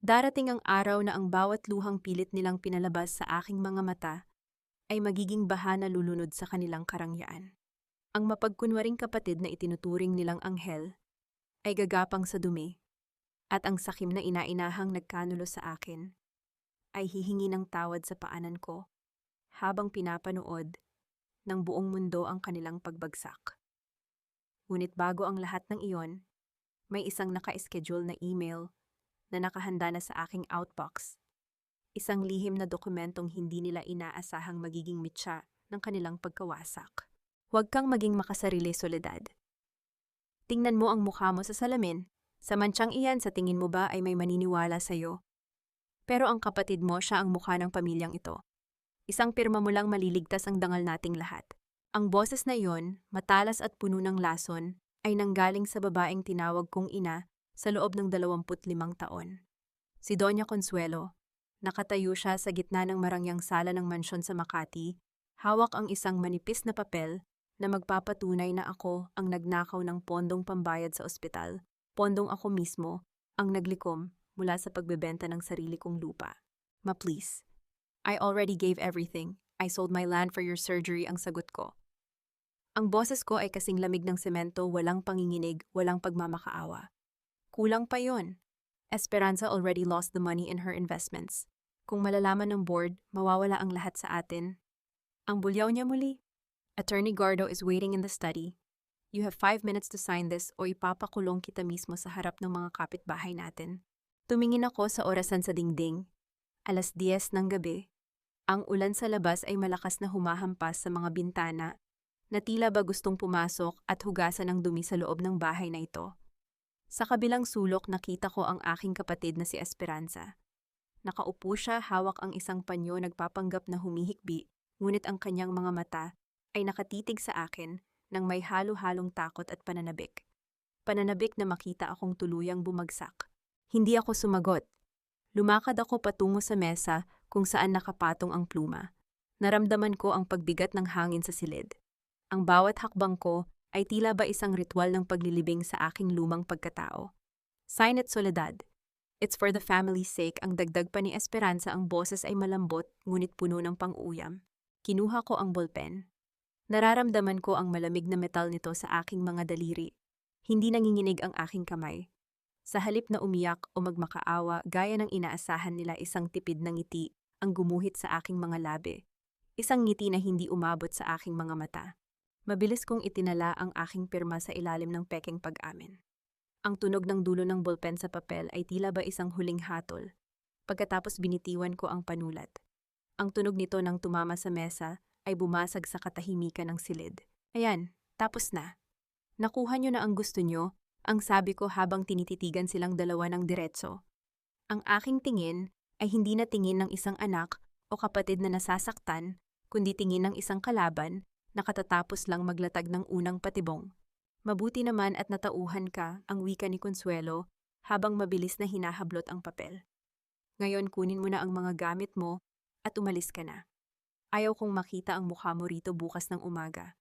Darating ang araw na ang bawat luhang pilit nilang pinalabas sa aking mga mata ay magiging baha na lulunod sa kanilang karangyaan. Ang mapagkunwaring kapatid na itinuturing nilang anghel ay gagapang sa dumi, at ang sakim na inainahang nagkanulo sa akin ay hihingi ng tawad sa paanan ko habang pinapanood ng buong mundo ang kanilang pagbagsak. Ngunit bago ang lahat ng iyon, may isang naka-schedule na email na nakahanda na sa aking outbox. Isang lihim na dokumentong hindi nila inaasahang magiging mitya ng kanilang pagkawasak. Huwag kang maging makasarili, Soledad. Tingnan mo ang mukha mo sa salamin. Sa mantsang iyan, sa tingin mo ba ay may maniniwala sa'yo? Pero ang kapatid mo, siya ang mukha ng pamilyang ito. Isang pirma mo lang maliligtas ang dangal nating lahat. Ang boses na iyon, matalas at puno ng lason, ay nanggaling sa babaeng tinawag kong ina sa loob ng 25 taon. Si Doña Consuelo. Nakatayo siya sa gitna ng marangyang sala ng mansyon sa Makati, hawak ang isang manipis na papel na magpapatunay na ako ang nagnakaw ng pondong pambayad sa ospital. Pondong ako mismo ang naglikom mula sa pagbebenta ng sarili kong lupa. Ma, please. I already gave everything. I sold my land for your surgery, ang sagot ko. Ang boses ko ay kasing lamig ng semento, walang panginginig, walang pagmamakaawa. Kulang pa yon. Esperanza already lost the money in her investments. Kung malalaman ng board, mawawala ang lahat sa atin. Ang bulyaw niya muli. Attorney Gardo is waiting in the study. You have 5 minutes to sign this o ipapakulong kita mismo sa harap ng mga kapitbahay natin. Tumingin ako sa orasan sa dingding. 10:00 ng gabi. Ang ulan sa labas ay malakas na humahampas sa mga bintana na tila ba gustong pumasok at hugasan ng dumi sa loob ng bahay na ito. Sa kabilang sulok nakita ko ang aking kapatid na si Esperanza. Nakaupo siya, hawak ang isang panyo, nagpapanggap na humihikbi, ngunit ang kanyang mga mata ay nakatitig sa akin nang may halo-halong takot at pananabik. Pananabik na makita akong tuluyang bumagsak. Hindi ako sumagot. Lumakad ako patungo sa mesa kung saan nakapatong ang pluma. Naramdaman ko ang pagbigat ng hangin sa silid. Ang bawat hakbang ko ay tila ba isang ritual ng paglilibing sa aking lumang pagkatao. Sign it, Soledad. It's for the family's sake. Ang dagdag pa ni Esperanza, ang boses ay malambot ngunit puno ng pang-uyam. Kinuha ko ang ballpen. Nararamdaman ko ang malamig na metal nito sa aking mga daliri. Hindi nanginginig ang aking kamay. Sa halip na umiyak o magmakaawa, gaya ng inaasahan nila, isang tipid ng ngiti ang gumuhit sa aking mga labi. Isang ngiti na hindi umabot sa aking mga mata. Mabilis kong itinala ang aking pirma sa ilalim ng pekeng pag-amin. Ang tunog ng dulo ng ballpen sa papel ay tila ba isang huling hatol. Pagkatapos binitiwan ko ang panulat. Ang tunog nito nang tumama sa mesa ay bumasag sa katahimikan ng silid. Ayan, tapos na. Nakuha niyo na ang gusto niyo, ang sabi ko habang tinititigan silang dalawa ng diretso. Ang aking tingin ay hindi na tingin ng isang anak o kapatid na nasasaktan, kundi tingin ng isang kalaban na katatapos lang maglatag ng unang patibong. Mabuti naman at natauhan ka, ang wika ni Consuelo habang mabilis na hinahablot ang papel. Ngayon kunin mo na ang mga gamit mo at umalis ka na. Ayaw kong makita ang mukha mo rito bukas ng umaga.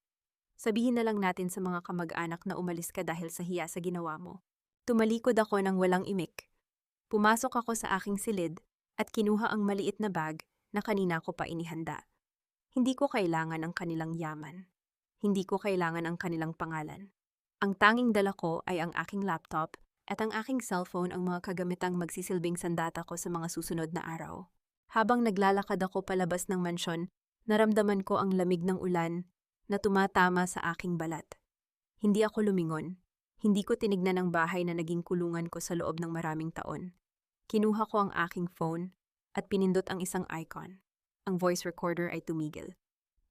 Sabihin na lang natin sa mga kamag-anak na umalis ka dahil sa hiya sa ginawa mo. Tumalikod ako ng walang imik. Pumasok ako sa aking silid at kinuha ang maliit na bag na kanina ko pa inihanda. Hindi ko kailangan ang kanilang yaman. Hindi ko kailangan ang kanilang pangalan. Ang tanging dala ko ay ang aking laptop at ang aking cellphone, ang mga kagamitang magsisilbing sandata ko sa mga susunod na araw. Habang naglalakad ako palabas ng mansyon, naramdaman ko ang lamig ng ulan na tumatama sa aking balat. Hindi ako lumingon. Hindi ko tinignan ang bahay na naging kulungan ko sa loob ng maraming taon. Kinuha ko ang aking phone at pinindot ang isang icon. Ang voice recorder ay tumigil.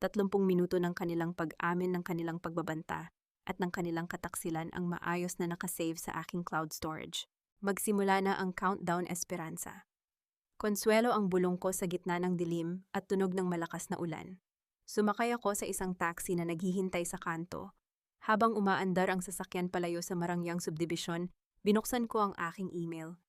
30 minuto ng kanilang pag-amin, ng kanilang pagbabanta, at ng kanilang kataksilan ang maayos na nakasave sa aking cloud storage. Magsimula na ang countdown, Esperanza. Consuelo, ang bulong ko sa gitna ng dilim at tunog ng malakas na ulan. Sumakay ako sa isang taxi na naghihintay sa kanto. Habang umaandar ang sasakyan palayo sa Marangyang Subdivision, binuksan ko ang aking email.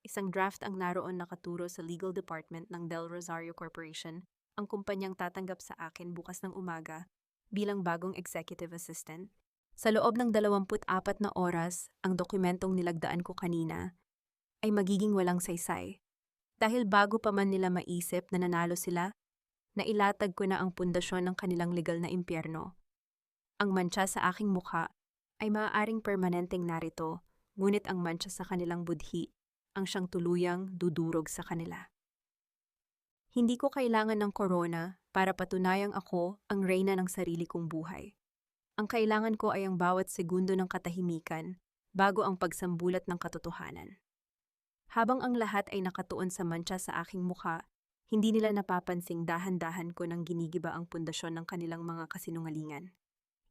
Isang draft ang naroon nakaturo sa legal department ng Del Rosario Corporation, ang kumpanyang tatanggap sa akin bukas ng umaga bilang bagong executive assistant. Sa loob ng 24 na oras, ang dokumentong nilagdaan ko kanina ay magiging walang saysay. Dahil bago pa man nila maisip na nanalo sila, nailatag ko na ang pundasyon ng kanilang legal na impyerno. Ang mantsa sa aking mukha ay maaaring permanenteng narito, ngunit ang mantsa sa kanilang budhi ang siyang tuluyang dudurog sa kanila. Hindi ko kailangan ng corona para patunayang ako ang reyna ng sarili kong buhay. Ang kailangan ko ay ang bawat segundo ng katahimikan bago ang pagsambulat ng katotohanan. Habang ang lahat ay nakatuon sa mantsa sa aking mukha, hindi nila napapansing dahan-dahan ko nang ginigiba ang pundasyon ng kanilang mga kasinungalingan.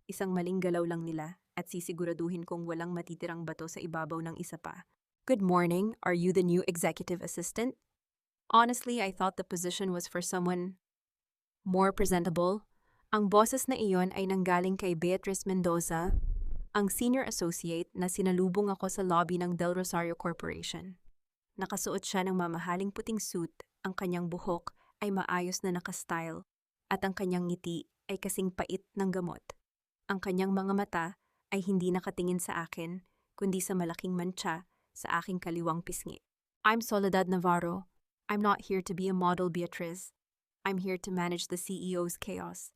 Isang maling galaw lang nila at sisiguraduhin kong walang matitirang bato sa ibabaw ng isa pa. Good morning, are you the new executive assistant? Honestly, I thought the position was for someone more presentable. Ang boses na iyon ay nanggaling kay Beatrice Mendoza, ang senior associate na sinalubong ako sa lobby ng Del Rosario Corporation. Nakasuot siya ng mamahaling puting suit, ang kanyang buhok ay maayos na nakastyle, at ang kanyang ngiti ay kasing pait ng gamot. Ang kanyang mga mata ay hindi nakatingin sa akin, kundi sa malaking mantsa sa aking kaliwang pisngi. I'm Soledad Navarro. I'm not here to be a model, Beatriz. I'm here to manage the CEO's chaos.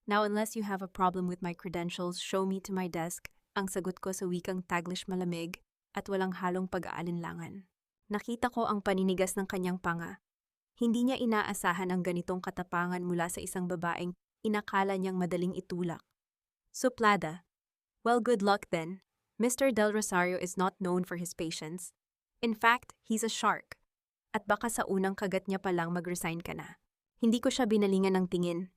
Now, unless you have a problem with my credentials, show me to my desk, ang sagot ko sa wikang Taglish malamig at walang halong pag-aalinlangan. Nakita ko ang paninigas ng kanyang panga. Hindi niya inaasahan ang ganitong katapangan mula sa isang babaeng inakala niyang madaling itulak. Suplada. Well, good luck then. Mr. Del Rosario is not known for his patience. In fact, he's a shark. At baka sa unang kagat niya palang mag-resign ka na. Hindi ko siya binalingan ng tingin.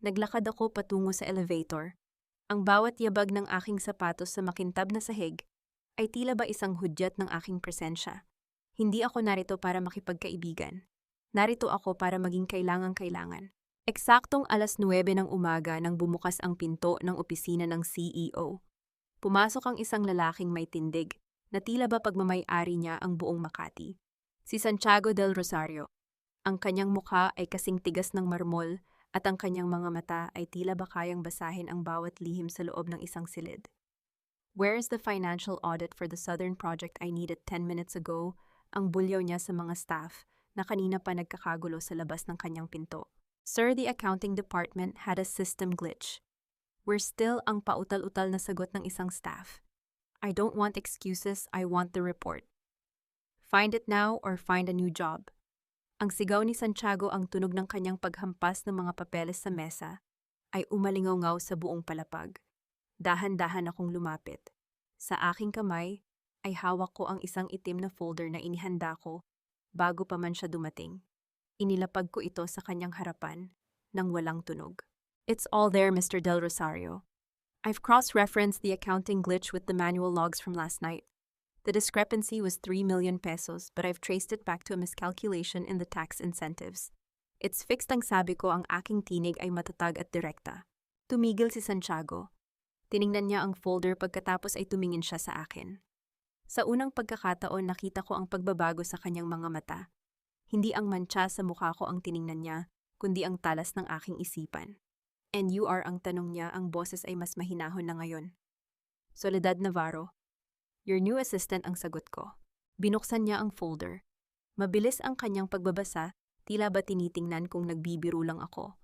Naglakad ako patungo sa elevator. Ang bawat yabag ng aking sapatos sa makintab na sahig ay tila ba isang hudyat ng aking presensya. Hindi ako narito para makipagkaibigan. Narito ako para maging kailangang-kailangan. Eksaktong 9:00 ng umaga nang bumukas ang pinto ng opisina ng CEO. Pumasok ang isang lalaking may tindig na tila ba pagmamay-ari niya ang buong Makati. Si Santiago del Rosario. Ang kanyang mukha ay kasing tigas ng marmol at ang kanyang mga mata ay tila ba kayang basahin ang bawat lihim sa loob ng isang silid. Where is the financial audit for the Southern project I needed 10 minutes ago? Ang bulyaw niya sa mga staff na kanina pa nagkakagulo sa labas ng kanyang pinto. Sir, the accounting department had a system glitch. We're still ang pautal-utal na sagot ng isang staff. I don't want excuses, I want the report. Find it now or find a new job. Ang sigaw ni Santiago ang tunog ng kanyang paghampas ng mga papeles sa mesa ay umalingaw-ngaw sa buong palapag. Dahan-dahan akong lumapit. Sa aking kamay ay hawak ko ang isang itim na folder na inihanda ko bago pa man siya dumating. Inilapag ko ito sa kanyang harapan nang walang tunog. It's all there, Mr. Del Rosario. I've cross-referenced the accounting glitch with the manual logs from last night. The discrepancy was 3 million pesos, but I've traced it back to a miscalculation in the tax incentives. It's fixed ang sabi ko, ang aking tinig ay matatag at direkta. Tumigil si Santiago. Tiningnan niya ang folder pagkatapos ay tumingin siya sa akin. Sa unang pagkakataon nakita ko ang pagbabago sa kanyang mga mata. Hindi ang mantsa sa mukha ko ang tiningnan niya, kundi ang talas ng aking isipan. And you are ang tanong niya, ang boses ay mas mahinahon na ngayon. Soledad Navarro. Your new assistant ang sagot ko. Binuksan niya ang folder. Mabilis ang kanyang pagbabasa, tila ba tinitingnan kung nagbibiro lang ako.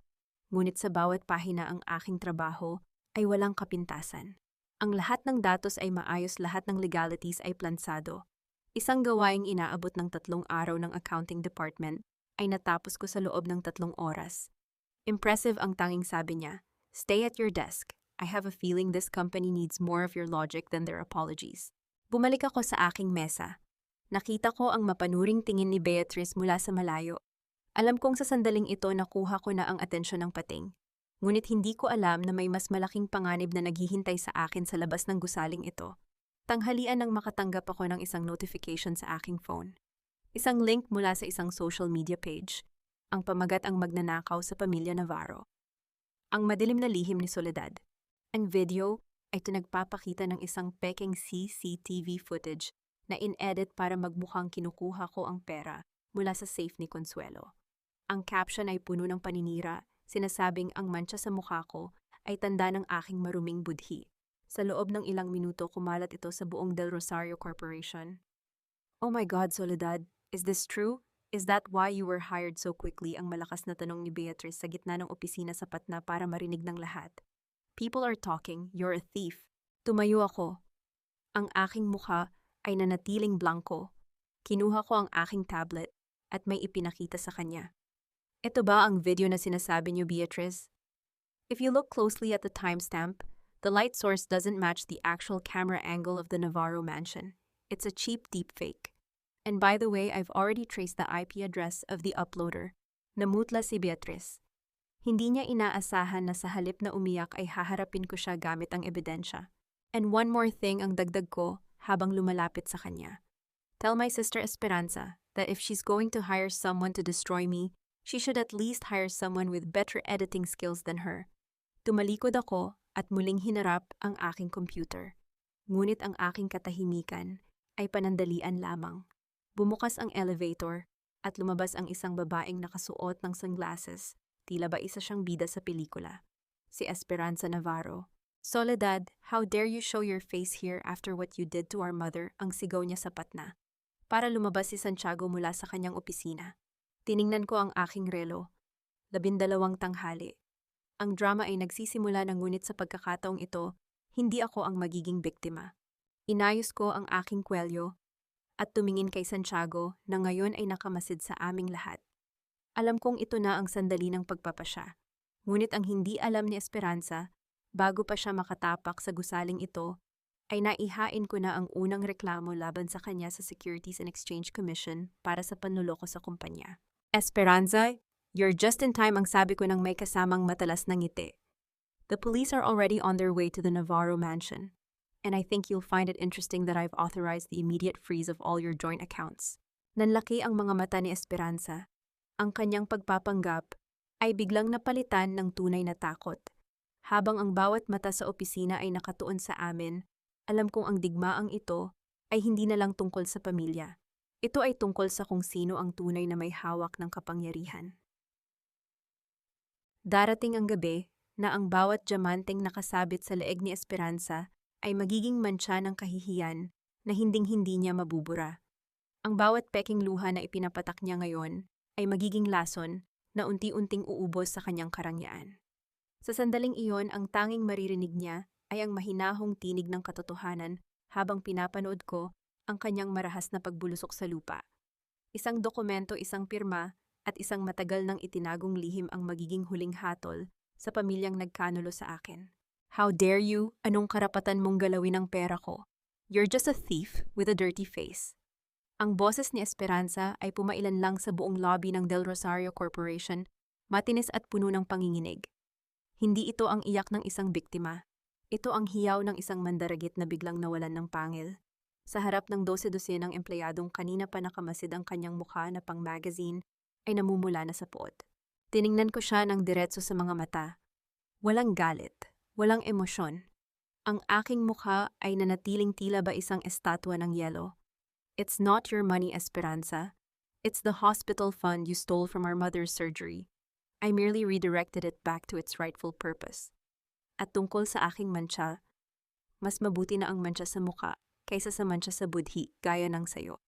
Ngunit sa bawat pahina ang aking trabaho ay walang kapintasan. Ang lahat ng datos ay maayos, lahat ng legalities ay plansado. Isang gawaing inaabot ng 3 araw ng accounting department ay natapos ko sa loob ng 3 oras. Impressive ang tanging sabi niya. Stay at your desk. I have a feeling this company needs more of your logic than their apologies. Bumalik ako sa aking mesa. Nakita ko ang mapanuring tingin ni Beatrice mula sa malayo. Alam kong sa sandaling ito nakuha ko na ang atensyon ng pating. Ngunit hindi ko alam na may mas malaking panganib na naghihintay sa akin sa labas ng gusaling ito. Tanghalian nang makatanggap ako ng isang notification sa aking phone. Isang link mula sa isang social media page. Ang pamagat ang magnanakaw sa pamilya Navarro. Ang madilim na lihim ni Soledad. Ang video ay nagpapakita ng isang peking CCTV footage na in-edit para magmukhang kinukuha ko ang pera mula sa safe ni Consuelo. Ang caption ay puno ng paninira, sinasabing ang mantsa sa mukha ko ay tanda ng aking maruming budhi. Sa loob ng ilang minuto kumalat ito sa buong Del Rosario Corporation. Oh my God, Soledad, is this true? Is that why you were hired so quickly? Ang malakas na tanong ni Beatrice sa gitna ng opisina sapat na para marinig ng lahat. People are talking, you're a thief. Tumayo ako. Ang aking mukha ay nanatiling blanco. Kinuha ko ang aking tablet at may ipinakita sa kanya. Ito ba ang video na sinasabi niyo, Beatrice? If you look closely at the timestamp, the light source doesn't match the actual camera angle of the Navarro mansion. It's a cheap deepfake. And by the way, I've already traced the IP address of the uploader. Namutla si Beatrice. Hindi niya inaasahan na sa halip na umiyak ay haharapin ko siya gamit ang ebidensya. And one more thing ang dagdag ko habang lumalapit sa kanya. Tell my sister Esperanza that if she's going to hire someone to destroy me, she should at least hire someone with better editing skills than her. Tumalikod ako at muling hinarap ang aking computer. Ngunit ang aking katahimikan ay panandalian lamang. Bumukas ang elevator at lumabas ang isang babaeng nakasuot ng sunglasses, tila ba isa siyang bida sa pelikula. Si Esperanza Navarro. Soledad, how dare you show your face here after what you did to our mother, ang sigaw niya sapat na. Para lumabas si Santiago mula sa kanyang opisina. Tiningnan ko ang aking relo. 12 tanghali. Ang drama ay nagsisimula na ngunit sa pagkakataong ito, hindi ako ang magiging biktima. Inayos ko ang aking kwelyo at tumingin kay Santiago na ngayon ay nakamasid sa aming lahat. Alam kong ito na ang sandali ng pagpapasya. Ngunit ang hindi alam ni Esperanza, bago pa siya makatapak sa gusaling ito, ay naihain ko na ang unang reklamo laban sa kanya sa Securities and Exchange Commission para sa panluloko sa kumpanya. Esperanza, you're just in time, ang sabi ko nang may kasamang matalas na ngiti. The police are already on their way to the Navarro mansion. And I think you'll find it interesting that I've authorized the immediate freeze of all your joint accounts. Nanlaki ang mga mata ni Esperanza. Ang kanyang pagpapanggap ay biglang napalitan ng tunay na takot. Habang ang bawat mata sa opisina ay nakatuon sa amin, alam kong ang digmaang ito ay hindi na lang tungkol sa pamilya. Ito ay tungkol sa kung sino ang tunay na may hawak ng kapangyarihan. Darating ang gabi na ang bawat diamanteng nakasabit sa leeg ni Esperanza ay magiging mantsa ng kahihiyan na hinding-hindi niya mabubura. Ang bawat peking luha na ipinapatak niya ngayon ay magiging lason na unti-unting uubos sa kanyang karangyaan. Sa sandaling iyon, ang tanging maririnig niya ay ang mahinahong tinig ng katotohanan habang pinapanood ko ang kanyang marahas na pagbulusok sa lupa. Isang dokumento, isang pirma, at isang matagal ng itinagong lihim ang magiging huling hatol sa pamilyang nagkanulo sa akin. How dare you? Anong karapatan mong galawin ang pera ko? You're just a thief with a dirty face. Ang boses ni Esperanza ay pumailan lang sa buong lobby ng Del Rosario Corporation, matinis at puno ng panginginig. Hindi ito ang iyak ng isang biktima. Ito ang hiyaw ng isang mandaragit na biglang nawalan ng pangil. Sa harap ng 12-dosenang empleyadong kanina pa nakamasid ang kanyang mukha na pang-magazine, ay namumula na sa puot. Tiningnan ko siya ng diretso sa mga mata. Walang galit, walang emosyon. Ang aking mukha ay nanatiling tila ba isang estatwa ng yelo. It's not your money, Esperanza. It's the hospital fund you stole from our mother's surgery. I merely redirected it back to its rightful purpose. At tungkol sa aking mantsa, mas mabuti na ang mantsa sa mukha kaysa sa mantsa sa budhi gaya ng sayo.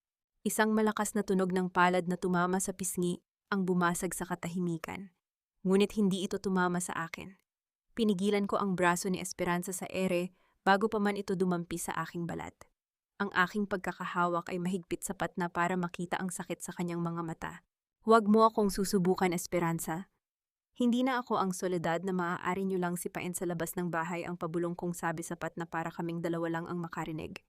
Isang malakas na tunog ng palad na tumama sa pisngi ang bumasag sa katahimikan. Ngunit hindi ito tumama sa akin. Pinigilan ko ang braso ni Esperanza sa ere bago pa man ito dumampi sa aking balat. Ang aking pagkakahawak ay mahigpit sapat na para makita ang sakit sa kanyang mga mata. Huwag mo akong susubukan, Esperanza. Hindi na ako ang Soledad na maaari niyo lang sipain sa labas ng bahay, ang pabulong kong sabi sapat na para kaming dalawa lang ang makarinig.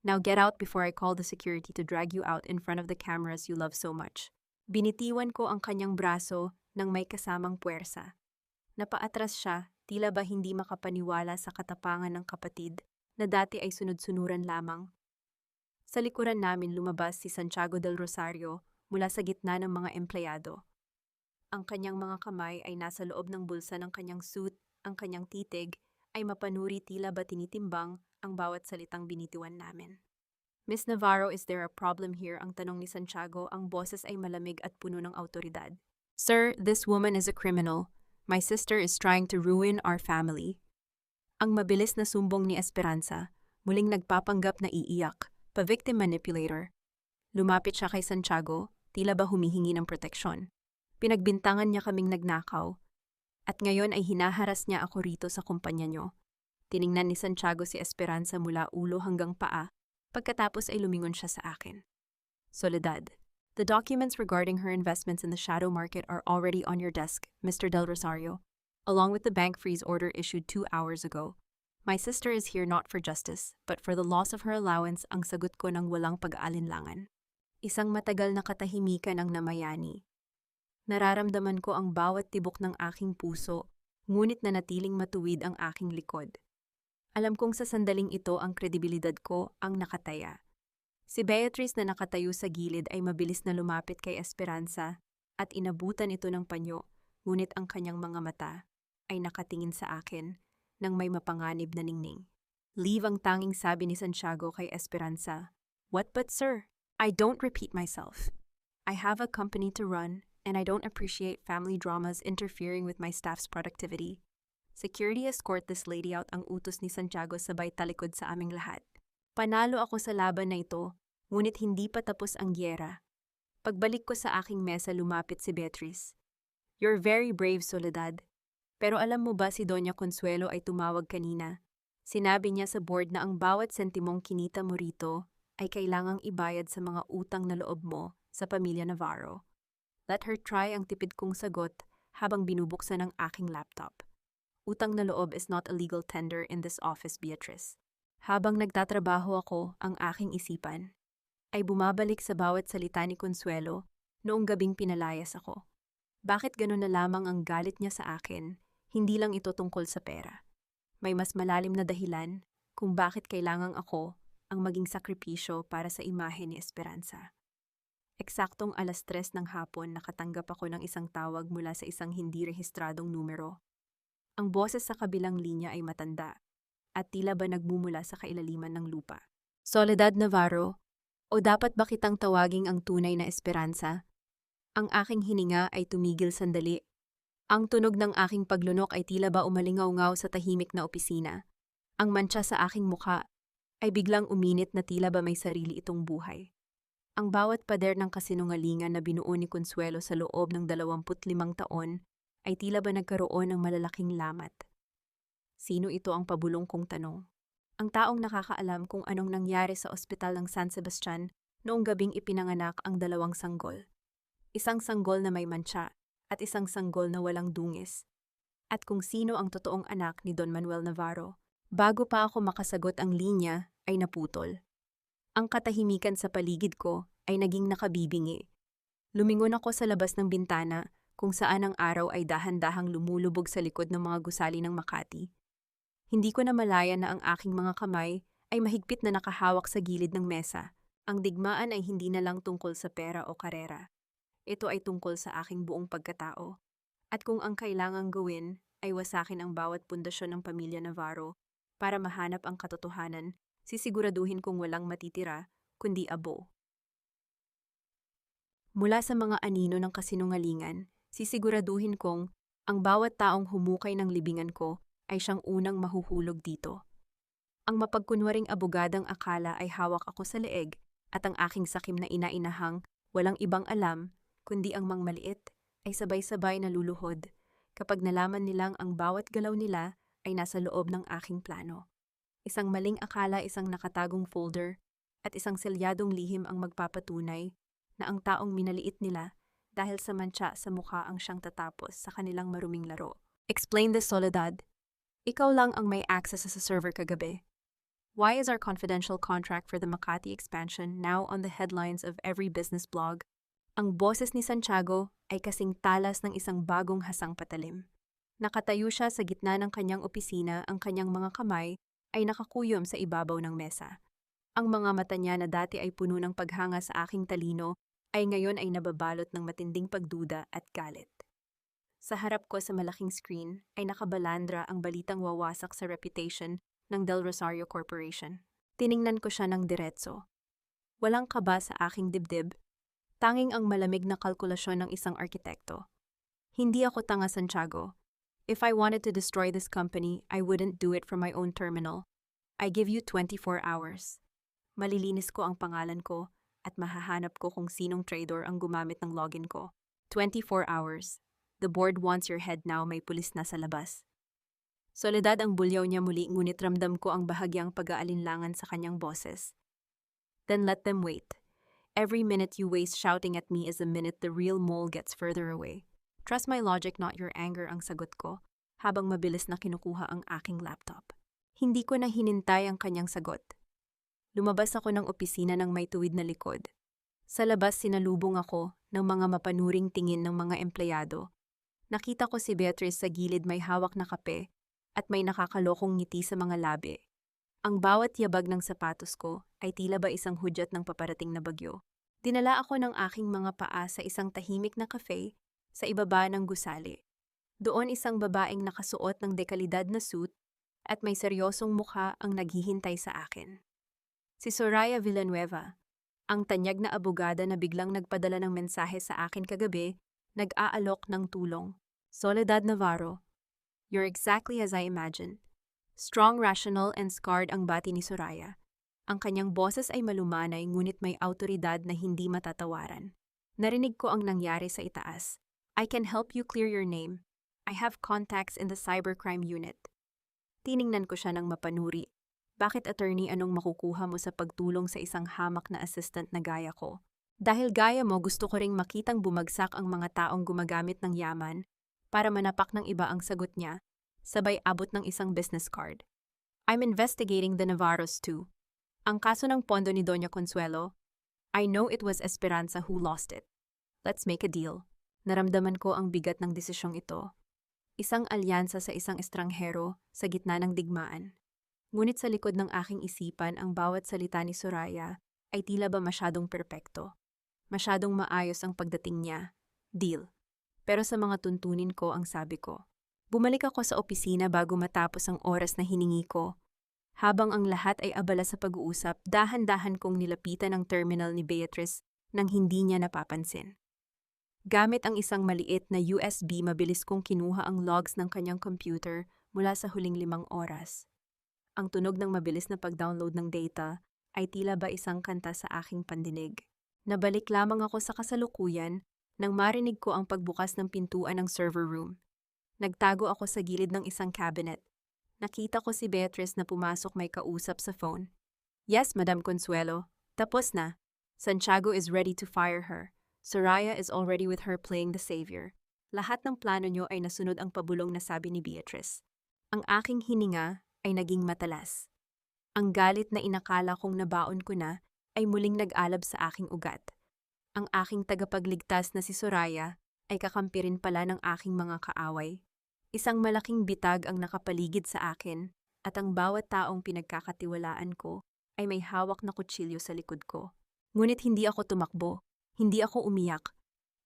Now get out before I call the security to drag you out in front of the cameras you love so much. Binitiwan ko ang kanyang braso ng may kasamang puwersa. Napaatras siya, tila ba hindi makapaniwala sa katapangan ng kapatid na dati ay sunod-sunuran lamang. Sa likuran namin lumabas si Santiago del Rosario mula sa gitna ng mga empleyado. Ang kanyang mga kamay ay nasa loob ng bulsa ng kanyang suit, ang kanyang titig ay mapanuri, tila ba tinitimbang ang bawat salitang binitiwan namin. Miss Navarro, is there a problem here? Ang tanong ni Santiago, ang boses ay malamig at puno ng autoridad. Sir, this woman is a criminal. My sister is trying to ruin our family. Ang mabilis na sumbong ni Esperanza, muling nagpapanggap na iiyak, pa-victim manipulator. Lumapit siya kay Santiago, tila ba humihingi ng proteksyon. Pinagbintangan niya kaming nagnakaw, at ngayon ay hinaharas niya ako rito sa kumpanya niyo. Tiningnan ni Santiago si Esperanza mula ulo hanggang paa, pagkatapos ay lumingon siya sa akin. Soledad, the documents regarding her investments in the shadow market are already on your desk, Mr. Del Rosario, along with the bank freeze order issued 2 hours ago. My sister is here not for justice, but for the loss of her allowance, ang sagot ko ng walang pag-aalinlangan. Isang matagal na katahimikan ang namayani. Nararamdaman ko ang bawat tibok ng aking puso, ngunit nanatiling matuwid ang aking likod. Alam kong sa sandaling ito ang kredibilidad ko ang nakataya. Si Beatrice na nakatayo sa gilid ay mabilis na lumapit kay Esperanza at inabutan ito ng panyo, ngunit ang kanyang mga mata ay nakatingin sa akin nang may mapanganib na ningning. Leave ang tanging sabi ni Santiago kay Esperanza. What but sir? I don't repeat myself. I have a company to run and I don't appreciate family dramas interfering with my staff's productivity. Security escort this lady out ang utos ni Santiago sabay talikod sa aming lahat. Panalo ako sa laban na ito, ngunit hindi pa tapos ang gyera. Pagbalik ko sa aking mesa lumapit si Beatrice. You're very brave, Soledad. Pero alam mo ba si Doña Consuelo ay tumawag kanina? Sinabi niya sa board na ang bawat sentimong kinita mo rito ay kailangang ibayad sa mga utang na loob mo sa pamilya Navarro. Let her try ang tipid kong sagot habang binubuksan ang aking laptop. Utang na loob is not a legal tender in this office, Beatrice. Habang nagtatrabaho ako, ang aking isipan ay bumabalik sa bawat salita ni Consuelo noong gabing pinalayas ako. Bakit gano'n na lamang ang galit niya sa akin? Hindi lang ito tungkol sa pera. May mas malalim na dahilan kung bakit kailangang ako ang maging sakripisyo para sa imahe ni Esperanza. Eksaktong 3:00 ng hapon nakatanggap ako ng isang tawag mula sa isang hindi rehistradong numero. Ang boses sa kabilang linya ay matanda at tila ba nagmumula sa kailaliman ng lupa. Soledad Navarro, o dapat ba kitang tawaging ang tunay na Esperanza? Ang aking hininga ay tumigil sandali. Ang tunog ng aking paglunok ay tila ba umalingaw-ngaw sa tahimik na opisina. Ang mantsa sa aking mukha ay biglang uminit na tila ba may sarili itong buhay. Ang bawat pader ng kasinungalingan na binuo ni Consuelo sa loob ng 25 taon ay tila ba nagkaroon ng malalaking lamat. Sino ito ang pabulong kong tanong? Ang taong nakakaalam kung anong nangyari sa ospital ng San Sebastian noong gabing ipinanganak ang 2 sanggol. Isang sanggol na may mantsa at isang sanggol na walang dungis. At kung sino ang totoong anak ni Don Manuel Navarro. Bago pa ako makasagot ang linya ay naputol. Ang katahimikan sa paligid ko ay naging nakabibingi. Lumingon ako sa labas ng bintana kung saan ang araw ay dahan-dahang lumulubog sa likod ng mga gusali ng Makati. Hindi ko na malaya na ang aking mga kamay ay mahigpit na nakahawak sa gilid ng mesa. Ang digmaan ay hindi na lang tungkol sa pera o karera. Ito ay tungkol sa aking buong pagkatao. At kung ang kailangang gawin ay wasakin ang bawat pundasyon ng pamilya Navarro para mahanap ang katotohanan, sisiguraduhin kong walang matitira, kundi abo. Mula sa mga anino ng kasinungalingan, sisiguraduhin kong ang bawat taong humukay ng libingan ko ay siyang unang mahuhulog dito. Ang mapagkunwaring abogadang akala ay hawak ako sa leeg at ang aking sakim na ina-inahang walang ibang alam, kundi ang mangmaliit ay sabay-sabay naluluhod kapag nalaman nilang ang bawat galaw nila ay nasa loob ng aking plano. Isang maling akala, isang nakatagong folder, at isang selyadong lihim ang magpapatunay na ang taong minaliit nila dahil sa mantsa sa mukha ang siyang tatapos sa kanilang maruming laro. Explain this, Soledad. Ikaw lang ang may access sa server kagabi. Why is our confidential contract for the Makati expansion now on the headlines of every business blog? Ang boses ni Santiago ay kasing talas ng isang bagong hasang patalim. Nakatayo siya sa gitna ng kanyang opisina, ang kanyang mga kamay ay nakakuyom sa ibabaw ng mesa. Ang mga mata niya na dati ay puno ng paghanga sa aking talino ay ngayon ay nababalot ng matinding pagduda at galit. Sa harap ko sa malaking screen ay nakabalandra ang balitang wawasak sa reputation ng Del Rosario Corporation. Tiningnan ko siya ng diretso. Walang kaba sa aking dibdib, tanging ang malamig na kalkulasyon ng isang arkitekto. Hindi ako tanga, Santiago. If I wanted to destroy this company, I wouldn't do it from my own terminal. I give you 24 hours. Malilinis ko ang pangalan ko at mahahanap ko kung sinong trader ang gumamit ng login ko. 24 hours. The board wants your head now, may pulis na sa labas. Soledad ang bulyaw niya muli, ngunit ramdam ko ang bahagyang pag-aalinlangan sa kanyang boses. Then let them wait. Every minute you waste shouting at me is a minute the real mole gets further away. Trust my logic, not your anger, ang sagot ko, habang mabilis na kinukuha ang aking laptop. Hindi ko na hinintay ang kanyang sagot. Lumabas ako ng opisina ng may tuwid na likod. Sa labas sinalubong ako ng mga mapanuring tingin ng mga empleyado. Nakita ko si Beatrice sa gilid, may hawak na kape at may nakakalokong ngiti sa mga labi. Ang bawat yabag ng sapatos ko ay tila ba isang hudyat ng paparating na bagyo. Dinala ako ng aking mga paa sa isang tahimik na cafe sa ibaba ng gusali. Doon isang babaeng nakasuot ng dekalidad na suit at may seryosong mukha ang naghihintay sa akin. Si Soraya Villanueva, ang tanyag na abogada na biglang nagpadala ng mensahe sa akin kagabi, nag-aalok ng tulong. Soledad Navarro, you're exactly as I imagined. Strong, rational, and scarred ang bati ni Soraya. Ang kanyang boses ay malumanay ngunit may autoridad na hindi matatawaran. Narinig ko ang nangyari sa itaas. I can help you clear your name. I have contacts in the cybercrime unit. Tiningnan ko siya ng mapanuri. Bakit, attorney, anong makukuha mo sa pagtulong sa isang hamak na assistant na gaya ko? Dahil gaya mo, gusto ko ring makitang bumagsak ang mga taong gumagamit ng yaman para manapak ng iba, ang sagot niya, sabay abot ng isang business card. I'm investigating the Navarros too. Ang kaso ng pondo ni Doña Consuelo, I know it was Esperanza who lost it. Let's make a deal. Naramdaman ko ang bigat ng desisyong ito. Isang alyansa sa isang estranghero sa gitna ng digmaan. Ngunit sa likod ng aking isipan, ang bawat salita ni Soraya ay tila ba masyadong perpekto. Masyadong maayos ang pagdating niya. Deal. Pero sa mga tuntunin ko, ang sabi ko. Bumalik ako sa opisina bago matapos ang oras na hiningi ko. Habang ang lahat ay abala sa pag-uusap, dahan-dahan kong nilapitan ang terminal ni Beatrice nang hindi niya napapansin. Gamit ang isang maliit na USB, mabilis kong kinuha ang logs ng kanyang computer mula sa huling 5 oras. Ang tunog ng mabilis na pag-download ng data ay tila ba isang kanta sa aking pandinig. Nabalik lamang ako sa kasalukuyan nang marinig ko ang pagbukas ng pintuan ng server room. Nagtago ako sa gilid ng isang cabinet. Nakita ko si Beatrice na pumasok, may kausap sa phone. Yes, Madam Consuelo. Tapos na. Santiago is ready to fire her. Soraya is already with her playing the savior. Lahat ng plano niyo ay nasunod, ang pabulong na sabi ni Beatrice. Ang aking hininga ay naging matalas. Ang galit na inakala kong nabaon ko na ay muling nag-alab sa aking ugat. Ang aking tagapagligtas na si Soraya ay kakampi rin pala ng aking mga kaaway. Isang malaking bitag ang nakapaligid sa akin at ang bawat taong pinagkakatiwalaan ko ay may hawak na kutsilyo sa likod ko. Ngunit hindi ako tumakbo, hindi ako umiyak.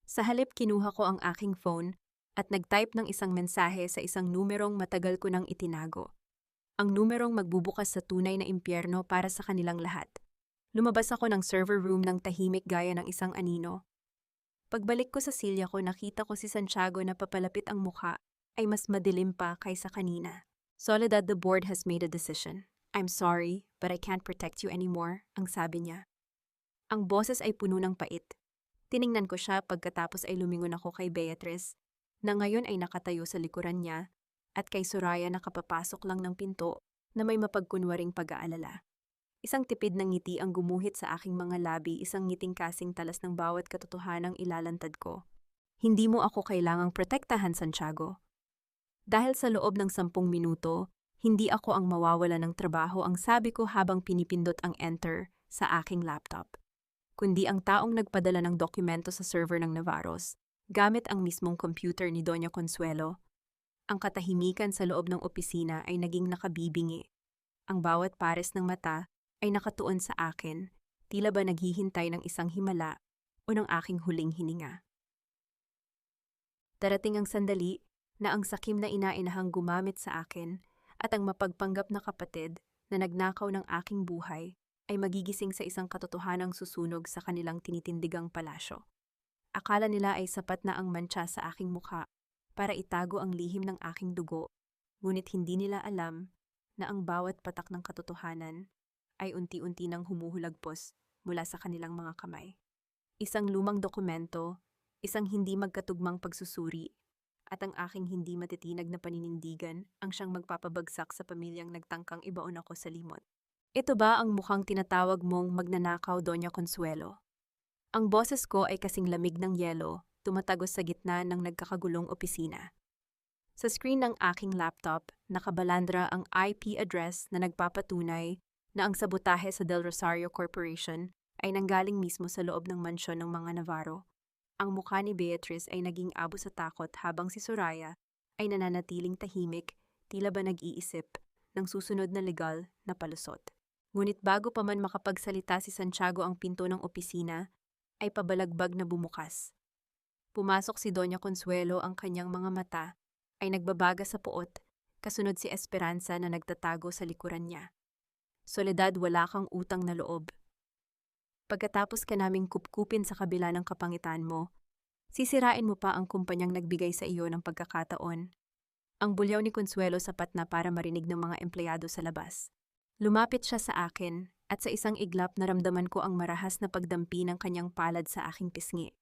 Sa halip, kinuha ko ang aking phone at nag-type ng isang mensahe sa isang numerong matagal ko nang itinago. Ang numerong magbubukas sa tunay na impyerno para sa kanilang lahat. Lumabas ako ng server room ng tahimik gaya ng isang anino. Pagbalik ko sa silya ko, nakita ko si Santiago na papalapit, ang mukha ay mas madilim pa kaysa kanina. Soledad, the board has made a decision. I'm sorry, but I can't protect you anymore, ang sabi niya. Ang boses ay puno ng pait. Tiningnan ko siya, pagkatapos ay lumingon ako kay Beatrice, na ngayon ay nakatayo sa likuran niya, at kay Soraya na kapapasok lang ng pinto na may mapagkunwaring pag-aalala. Isang tipid ng ngiti ang gumuhit sa aking mga labi, isang ngiting kasing talas ng bawat katotohanang ilalantad ko. Hindi mo ako kailangang protektahan, Santiago. Dahil sa loob ng 10 minuto, hindi ako ang mawawala ng trabaho, ang sabi ko habang pinipindot ang enter sa aking laptop. Kundi ang taong nagpadala ng dokumento sa server ng Navarros, gamit ang mismong computer ni Doña Consuelo. Ang katahimikan sa loob ng opisina ay naging nakabibingi. Ang bawat pares ng mata ay nakatuon sa akin, tila ba naghihintay ng isang himala o ng aking huling hininga. Darating ang sandali na ang sakim na inainahang gumamit sa akin at ang mapagpanggap na kapatid na nagnakaw ng aking buhay ay magigising sa isang katotohanang susunog sa kanilang tinitindigang palasyo. Akala nila ay sapat na ang mantsa sa aking mukha para itago ang lihim ng aking dugo, ngunit hindi nila alam na ang bawat patak ng katotohanan ay unti-unti nang humuhulagpos mula sa kanilang mga kamay. Isang lumang dokumento, isang hindi magkatugmang pagsusuri, at ang aking hindi matitinag na paninindigan ang siyang magpapabagsak sa pamilyang nagtangkang ibaon ako sa limot. Ito ba ang mukhang tinatawag mong magnanakaw, Doña Consuelo? Ang boses ko ay kasing lamig ng yelo, tumatagos sa gitna ng nagkakagulong opisina. Sa screen ng aking laptop, nakabalandra ang IP address na nagpapatunay na ang sabotahe sa Del Rosario Corporation ay nanggaling mismo sa loob ng mansyon ng mga Navarro. Ang mukha ni Beatrice ay naging abo sa takot habang si Soraya ay nananatiling tahimik, tila ba nag-iisip ng susunod na legal na palusot. Ngunit bago pa man makapagsalita si Santiago ang pinto ng opisina, ay pabalagbag na bumukas. Pumasok si Doña Consuelo, ang kanyang mga mata ay nagbabaga sa puot, kasunod si Esperanza na nagtatago sa likuran niya. Soledad, wala kang utang na loob. Pagkatapos ka naming kupkupin sa kabila ng kapangitan mo, sisirain mo pa ang kumpanyang nagbigay sa iyo ng pagkakataon. Ang bulyaw ni Consuelo sapat na para marinig ng mga empleyado sa labas. Lumapit siya sa akin at sa isang iglap naramdaman ko ang marahas na pagdampi ng kanyang palad sa aking pisngi.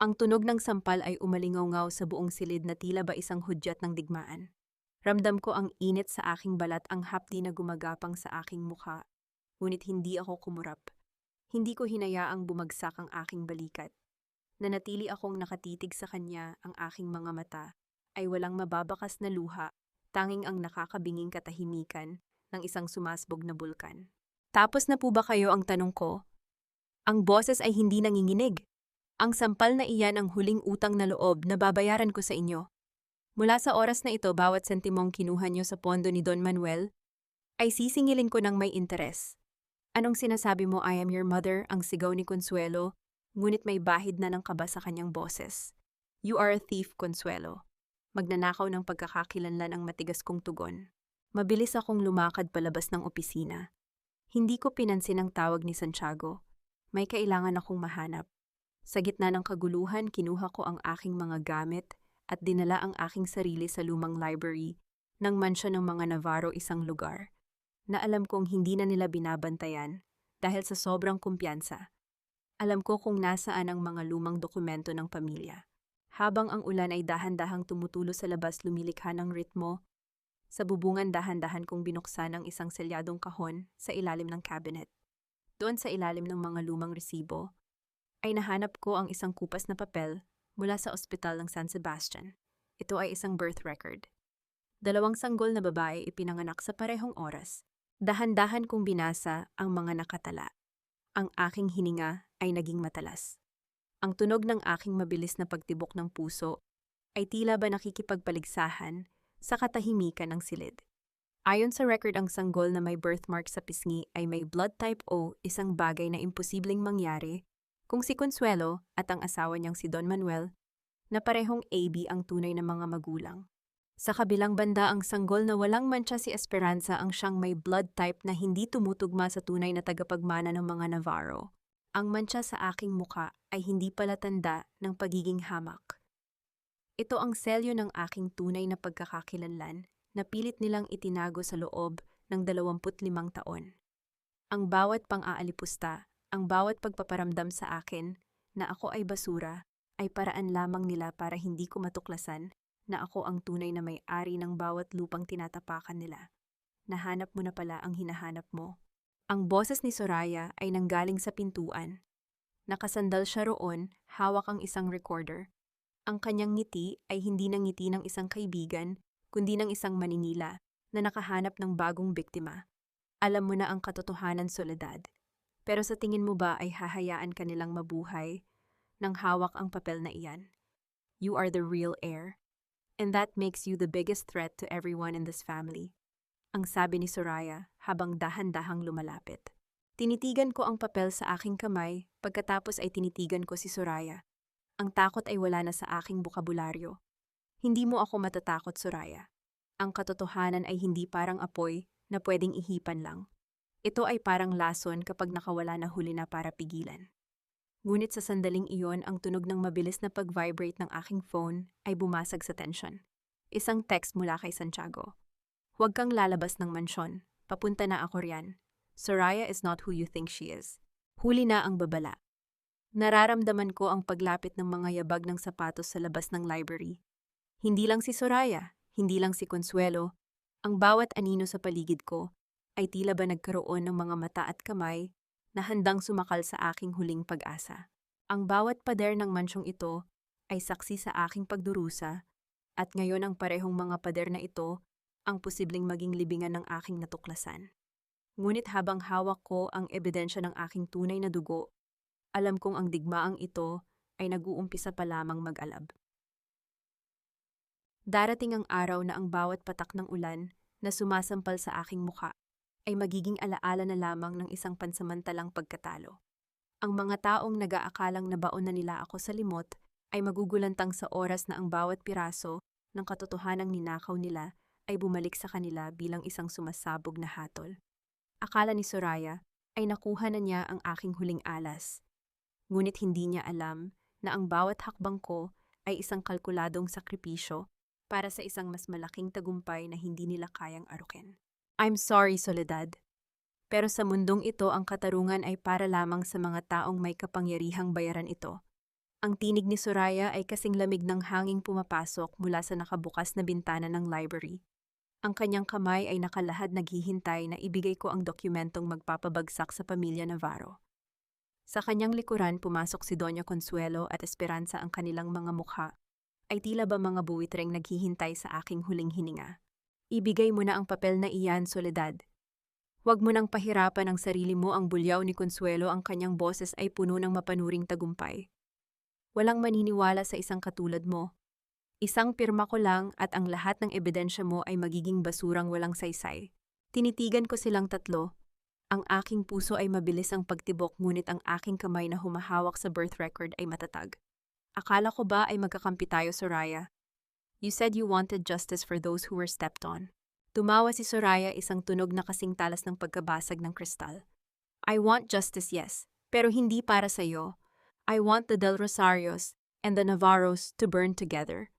Ang tunog ng sampal ay umalingaw-ngaw sa buong silid na tila ba isang hudyat ng digmaan. Ramdam ko ang init sa aking balat, ang hapdi na gumagapang sa aking mukha. Ngunit hindi ako kumurap. Hindi ko hinayaang bumagsak ang aking balikat. Nanatili akong nakatitig sa kanya, ang aking mga mata ay walang mababakas na luha, tanging ang nakakabinging katahimikan ng isang sumasbog na bulkan. Tapos na po ba kayo, ang tanong ko? Ang boses ay hindi nanginginig. Ang sampal na iyan ang huling utang na loob na babayaran ko sa inyo. Mula sa oras na ito, bawat sentimong kinuha niyo sa pondo ni Don Manuel ay sisingilin ko ng may interes. Anong sinasabi mo, I am your mother, ang sigaw ni Consuelo, ngunit may bahid na ng kaba sa kanyang boses. You are a thief, Consuelo. Magnanakaw ng pagkakakilanlan ang matigas kong tugon. Mabilis akong lumakad palabas ng opisina. Hindi ko pinansin ang tawag ni Santiago. May kailangan akong mahanap. Sa gitna ng kaguluhan, kinuha ko ang aking mga gamit at dinala ang aking sarili sa lumang library ng mansyon ng mga Navarro, isang lugar na alam kong hindi na nila binabantayan dahil sa sobrang kumpiyansa. Alam ko kung nasaan ang mga lumang dokumento ng pamilya. Habang ang ulan ay dahan-dahang tumutulo sa labas, lumilikha ng ritmo, sa bubungan dahan-dahan kong binuksan ang isang selyadong kahon sa ilalim ng cabinet. Doon sa ilalim ng mga lumang resibo, ay nahanap ko ang isang kupas na papel mula sa ospital ng San Sebastian. Ito ay isang birth record. 2 sanggol na babae ipinanganak sa parehong oras. Dahan-dahan kong binasa ang mga nakatala. Ang aking hininga ay naging matalas. Ang tunog ng aking mabilis na pagtibok ng puso ay tila ba nakikipagpaligsahan sa katahimikan ng silid. Ayon sa record, ang sanggol na may birthmark sa pisngi ay may blood type O, isang bagay na imposibleng mangyari kung si Consuelo at ang asawa niyang si Don Manuel na parehong AB ang tunay na mga magulang. Sa kabilang banda, ang sanggol na walang mantsa, si Esperanza, ang siyang may blood type na hindi tumutugma sa tunay na tagapagmana ng mga Navarro. Ang mantsa sa aking muka ay hindi pala tanda ng pagiging hamak. Ito ang selyo ng aking tunay na pagkakakilanlan na pilit nilang itinago sa loob ng 25 taon. Ang bawat pang-aalipusta, ang bawat pagpaparamdam sa akin na ako ay basura, ay paraan lamang nila para hindi ko matuklasan na ako ang tunay na may-ari ng bawat lupang tinatapakan nila. Nahanap mo na pala ang hinahanap mo. Ang boses ni Soraya ay nanggaling sa pintuan. Nakasandal siya roon, hawak ang isang recorder. Ang kanyang ngiti ay hindi ng ngiti ng isang kaibigan, kundi ng isang maninila na nakahanap ng bagong biktima. Alam mo na ang katotohanan, Soledad. Pero sa tingin mo ba ay hahayaan ka nilang mabuhay nang hawak ang papel na iyan? You are the real heir. And that makes you the biggest threat to everyone in this family. Ang sabi ni Soraya habang dahan-dahang lumalapit. Tinitigan ko ang papel sa aking kamay, pagkatapos ay tinitigan ko si Soraya. Ang takot ay wala na sa aking bokabularyo. Hindi mo ako matatakot, Soraya. Ang katotohanan ay hindi parang apoy na pwedeng ihipan lang. Ito ay parang lason kapag nakawala na, huli na para pigilan. Ngunit sa sandaling iyon, ang tunog ng mabilis na pag-vibrate ng aking phone ay bumasag sa tensyon. Isang text mula kay Santiago. Huwag kang lalabas ng mansyon. Papunta na ako riyan. Soraya is not who you think she is. Huli na ang babala. Nararamdaman ko ang paglapit ng mga yabag ng sapatos sa labas ng library. Hindi lang si Soraya, hindi lang si Consuelo, ang bawat anino sa paligid ko ay tila ba nagkaroon ng mga mata at kamay na handang sumakal sa aking huling pag-asa. Ang bawat pader ng mansyong ito ay saksi sa aking pagdurusa at ngayon ang parehong mga pader na ito ang posibleng maging libingan ng aking natuklasan. Ngunit habang hawak ko ang ebidensya ng aking tunay na dugo, alam kong ang digmaang ito ay nag-uumpisa pa lamang mag-alab. Darating ang araw na ang bawat patak ng ulan na sumasampal sa aking mukha ay magiging alaala na lamang ng isang pansamantalang pagkatalo. Ang mga taong nag-aakalang nabaon na nila ako sa limot ay magugulantang sa oras na ang bawat piraso ng katotohanang ninakaw nila ay bumalik sa kanila bilang isang sumasabog na hatol. Akala ni Soraya ay nakuha na niya ang aking huling alas. Ngunit hindi niya alam na ang bawat hakbang ko ay isang kalkuladong sakripisyo para sa isang mas malaking tagumpay na hindi nila kayang arukin. I'm sorry, Soledad. Pero sa mundong ito, ang katarungan ay para lamang sa mga taong may kapangyarihang bayaran ito. Ang tinig ni Soraya ay kasing lamig ng hanging pumapasok mula sa nakabukas na bintana ng library. Ang kanyang kamay ay nakalahad naghihintay na ibigay ko ang dokumentong magpapabagsak sa pamilya Navarro. Sa kanyang likuran pumasok si Doña Consuelo at Esperanza, ang kanilang mga mukha ay tila ba mga buwitreng naghihintay sa aking huling hininga. Ibigay mo na ang papel na iyan, Soledad. Huwag mo nang pahirapan ang sarili mo, ang bulyaw ni Consuelo, ang kanyang boses ay puno ng mapanuring tagumpay. Walang maniniwala sa isang katulad mo. Isang pirma ko lang at ang lahat ng ebidensya mo ay magiging basurang walang saysay. Tinitigan ko silang tatlo. Ang aking puso ay mabilis ang pagtibok, ngunit ang aking kamay na humahawak sa birth record ay matatag. Akala ko ba ay magkakampi tayo, Soraya? You said you wanted justice for those who were stepped on. Tumawa si Soraya, isang tunog na kasing talas ng pagkabasag ng kristal. I want justice, yes, pero hindi para sa iyo. I want the Del Rosarios and the Navarros to burn together.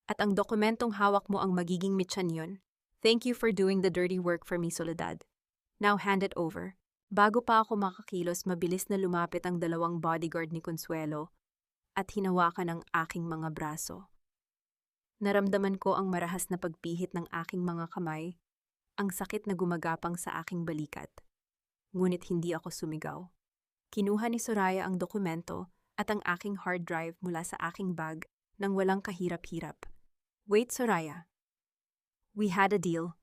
At ang dokumentong hawak mo ang magiging mityan yun. Thank you for doing the dirty work for me, Soledad. Now hand it over. Bago pa ako makakilos, mabilis na lumapit ang dalawang bodyguard ni Consuelo at hinawakan ang aking mga braso. Naramdaman ko ang marahas na pagpihit ng aking mga kamay, ang sakit na gumagapang sa aking balikat. Ngunit hindi ako sumigaw. Kinuha ni Soraya ang dokumento at ang aking hard drive mula sa aking bag nang walang kahirap-hirap. Wait, Soraya. We had a deal.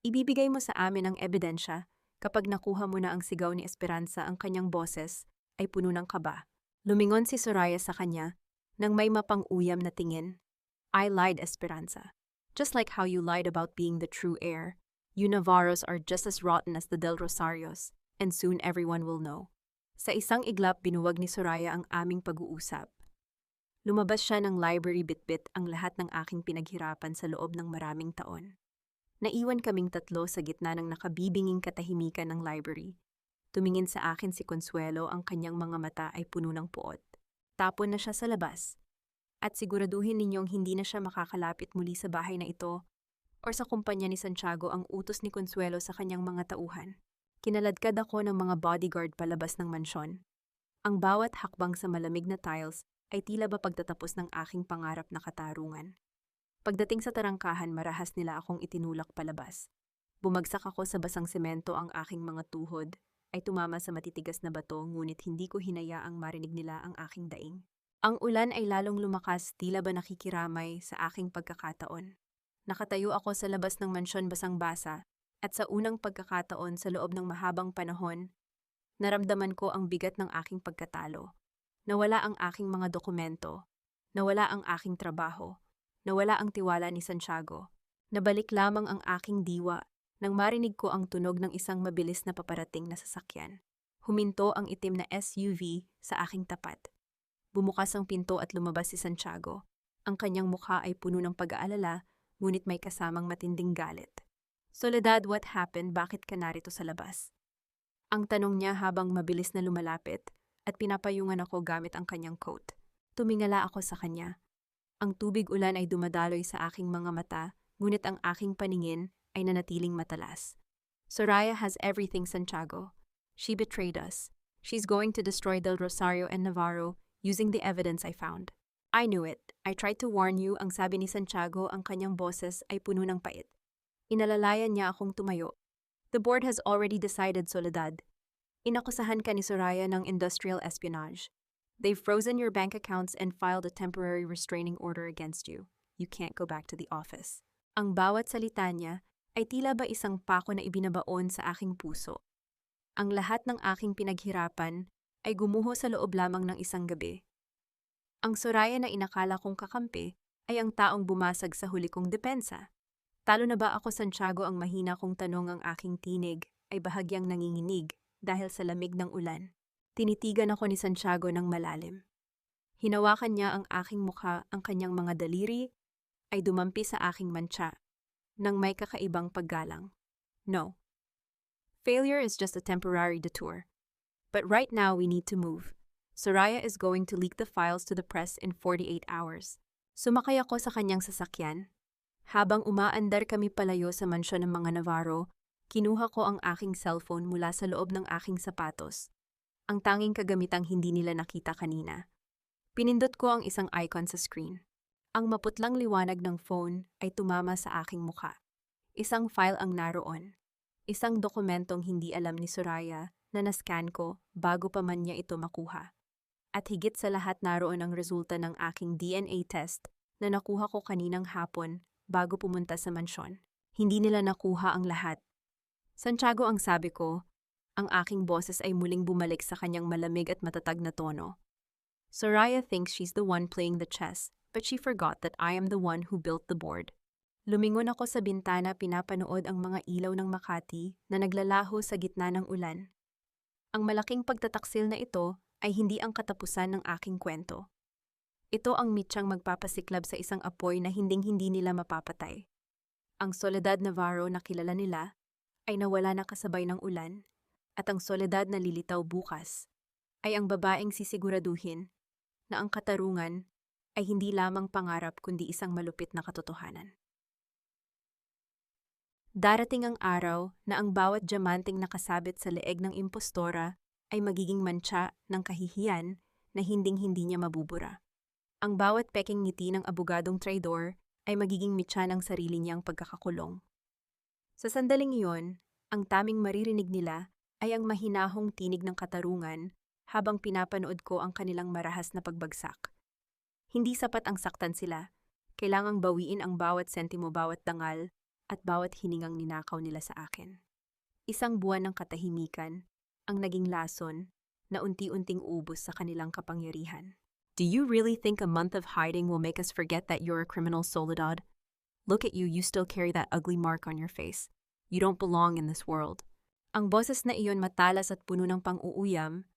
Ibibigay mo sa amin ang ebidensya kapag nakuha mo na ang sigaw ni Esperanza. Ang kanyang boses ay puno ng kaba. Lumingon si Soraya sa kanya nang may mapang-uyam na tingin. I lied, Esperanza. Just like how you lied about being the true heir, you Navarros are just as rotten as the Del Rosarios, and soon everyone will know. Sa isang iglap, binuwag ni Soraya ang aming pag-uusap. Lumabas siya ng library, bitbit ang lahat ng aking pinaghirapan sa loob ng maraming taon. Naiwan kaming tatlo sa gitna ng nakabibinging katahimikan ng library. Tumingin sa akin si Consuelo, ang kanyang mga mata ay puno ng puot. Tapon na siya sa labas. At siguraduhin ninyong hindi na siya makakalapit muli sa bahay na ito o sa kumpanya ni Santiago, ang utos ni Consuelo sa kanyang mga tauhan. Kinaladkad ako ng mga bodyguard palabas ng mansyon. Ang bawat hakbang sa malamig na tiles ay tila ba pagtatapos ng aking pangarap na katarungan. Pagdating sa tarangkahan, marahas nila akong itinulak palabas. Bumagsak ako sa basang semento, ang aking mga tuhod ay tumama sa matitigas na bato, ngunit hindi ko hinayaang marinig nila ang aking daing. Ang ulan ay lalong lumakas, tila ba nakikiramay sa aking pagkakataon. Nakatayo ako sa labas ng mansyon basang-basa, at sa unang pagkakataon sa loob ng mahabang panahon, naramdaman ko ang bigat ng aking pagkatalo. Nawala ang aking mga dokumento, nawala ang aking trabaho, nawala ang tiwala ni Santiago. Nabalik lamang ang aking diwa nang marinig ko ang tunog ng isang mabilis na paparating na sasakyan. Huminto ang itim na SUV sa aking tapat. Bumukas ang pinto at lumabas si Santiago. Ang kanyang mukha ay puno ng pag-aalala, ngunit may kasamang matinding galit. Soledad, what happened? Bakit ka narito sa labas? Ang tanong niya habang mabilis na lumalapit at pinapayungan ako gamit ang kanyang coat. Tumingala ako sa kanya. Ang tubig ulan ay dumadaloy sa aking mga mata, ngunit ang aking paningin ay nanatiling matalas. Soraya has everything, Santiago. She betrayed us. She's going to destroy Del Rosario and Navarro using the evidence I found. I knew it. I tried to warn you, ang sabi ni Santiago, ang kanyang boses ay puno ng pait. Inalalayan niya akong tumayo. The board has already decided, Soledad. Inakusahan ka ni Soraya ng industrial espionage. They've frozen your bank accounts and filed a temporary restraining order against you. You can't go back to the office. Ang bawat salita niya ay tila ba isang pako na ibinabaon sa aking puso. Ang lahat ng aking pinaghirapan ay gumuho sa loob lamang ng isang gabi. Ang Soraya na inakala kong kakampi ay ang taong bumasag sa huli kong depensa. Talo na ba ako, Santiago? Ang mahina kong tanong, ang aking tinig ay bahagyang nanginginig dahil sa lamig ng ulan. Tinitigan ako ni Santiago ng malalim. Hinawakan niya ang aking mukha, ang kanyang mga daliri ay dumampi sa aking mantsa nang may kakaibang paggalang. No. Failure is just a temporary detour. But right now we need to move. Soraya is going to leak the files to the press in 48 hours. Sumakay ako sa kanyang sasakyan. Habang umaandar kami palayo sa mansyon ng mga Navarro, kinuha ko ang aking cellphone mula sa loob ng aking sapatos. Ang tanging kagamitang hindi nila nakita kanina. Pinindot ko ang isang icon sa screen. Ang maputlang liwanag ng phone ay tumama sa aking mukha. Isang file ang naroon. Isang dokumentong hindi alam ni Soraya na nascan ko bago pa man niya ito makuha. At higit sa lahat, naroon ang resulta ng aking DNA test na nakuha ko kaninang hapon bago pumunta sa mansyon. Hindi nila nakuha ang lahat. Santiago, ang sabi ko, ang aking boses ay muling bumalik sa kanyang malamig at matatag na tono. Soraya thinks she's the one playing the chess, but she forgot that I am the one who built the board. Lumingon ako sa bintana, pinapanood ang mga ilaw ng Makati na naglalaho sa gitna ng ulan. Ang malaking pagtataksil na ito ay hindi ang katapusan ng aking kwento. Ito ang mitsyang magpapasiklab sa isang apoy na hinding-hindi nila mapapatay. Ang Soledad Navarro na kilala nila ay nawala na kasabay ng ulan, at ang Soledad na lilitaw bukas ay ang babaeng sisiguraduhin na ang katarungan ay hindi lamang pangarap kundi isang malupit na katotohanan. Darating ang araw na ang bawat diamanteng nakasabit sa leeg ng impostora ay magiging mantsa ng kahihiyan na hinding-hindi niya mabubura. Ang bawat peking ngiti ng abogadong traidor ay magiging mitsa ng sarili niyang pagkakakulong. Sa sandaling iyon, ang taming maririnig nila ay ang mahinahong tinig ng katarungan habang pinapanood ko ang kanilang marahas na pagbagsak. Hindi sapat ang saktan sila. Kailangang bawiin ang bawat sentimo, bawat dangal, at bawat hiningang ninakaw nila sa akin. Isang buwan ng katahimikan ang naging lason na unti-unting ubos sa kanilang kapangyarihan. Do you really think a month of hiding will make us forget that you're a criminal, Soledad? Look at you, you still carry that ugly mark on your face. You don't belong in this world. Ang boses na iyon, matalas at puno ng pang-uuyam,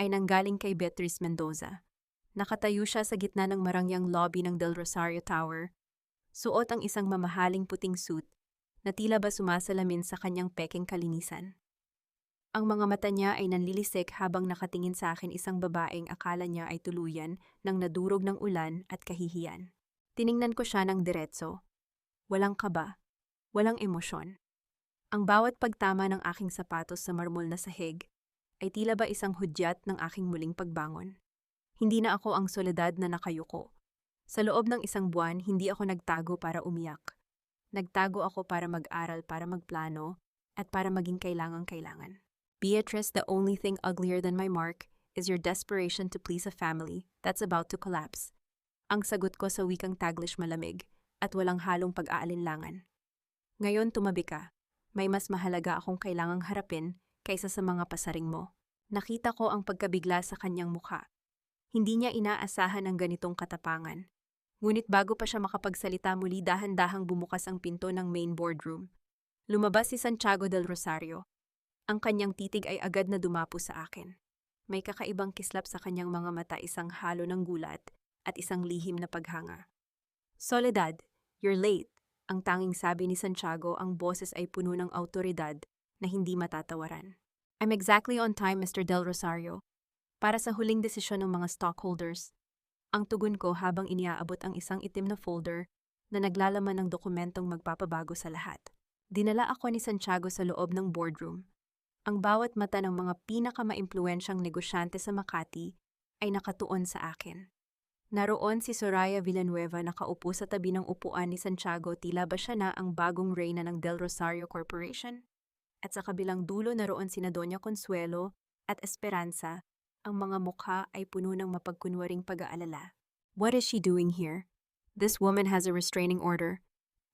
ay nanggaling kay Beatriz Mendoza. Nakatayo siya sa gitna ng marangyang lobby ng Del Rosario Tower. Suot ang isang mamahaling puting suit na tila ba sumasalamin sa kanyang peking kalinisan. Ang mga mata niya ay nanlilisik habang nakatingin sa akin, isang babaeng akala niya ay tuluyan ng nadurog ng ulan at kahihiyan. Tiningnan ko siya ng diretso. Walang kaba, walang emosyon. Ang bawat pagtama ng aking sapatos sa marmol na sahig ay tila ba isang hudyat ng aking muling pagbangon. Hindi na ako ang Soledad na nakayuko. Sa loob ng isang buwan, hindi ako nagtago para umiyak. Nagtago ako para mag-aral, para magplano, at para maging kailangang-kailangan. Beatrice, the only thing uglier than my mark is your desperation to please a family that's about to collapse. Ang sagot ko sa wikang Taglish malamig at walang halong pag-aalinlangan. Ngayon tumabi ka. May mas mahalaga akong kailangang harapin kaysa sa mga pasaring mo. Nakita ko ang pagkabigla sa kanyang mukha. Hindi niya inaasahan ang ganitong katapangan. Ngunit bago pa siya makapagsalita muli, dahan-dahang bumukas ang pinto ng main boardroom. Lumabas si Santiago del Rosario. Ang kanyang titig ay agad na dumapo sa akin. May kakaibang kislap sa kanyang mga mata, isang halo ng gulat at isang lihim na paghanga. Soledad, you're late. Ang tanging sabi ni Santiago, ang boses ay puno ng awtoridad na hindi matatawaran. I'm exactly on time, Mr. Del Rosario. Para sa huling desisyon ng mga stockholders. Ang tugon ko habang iniaabot ang isang itim na folder na naglalaman ng dokumentong magpapabago sa lahat. Dinala ako ni Santiago sa loob ng boardroom. Ang bawat mata ng mga pinakamaimpluwensyang negosyante sa Makati ay nakatuon sa akin. Naroon si Soraya Villanueva nakaupo sa tabi ng upuan ni Santiago, tila ba siya na ang bagong reyna ng Del Rosario Corporation? At sa kabilang dulo naroon sina Doña Consuelo at Esperanza. Ang mga mukha ay puno ng mapagkunwaring pag-aalala. What is she doing here? This woman has a restraining order.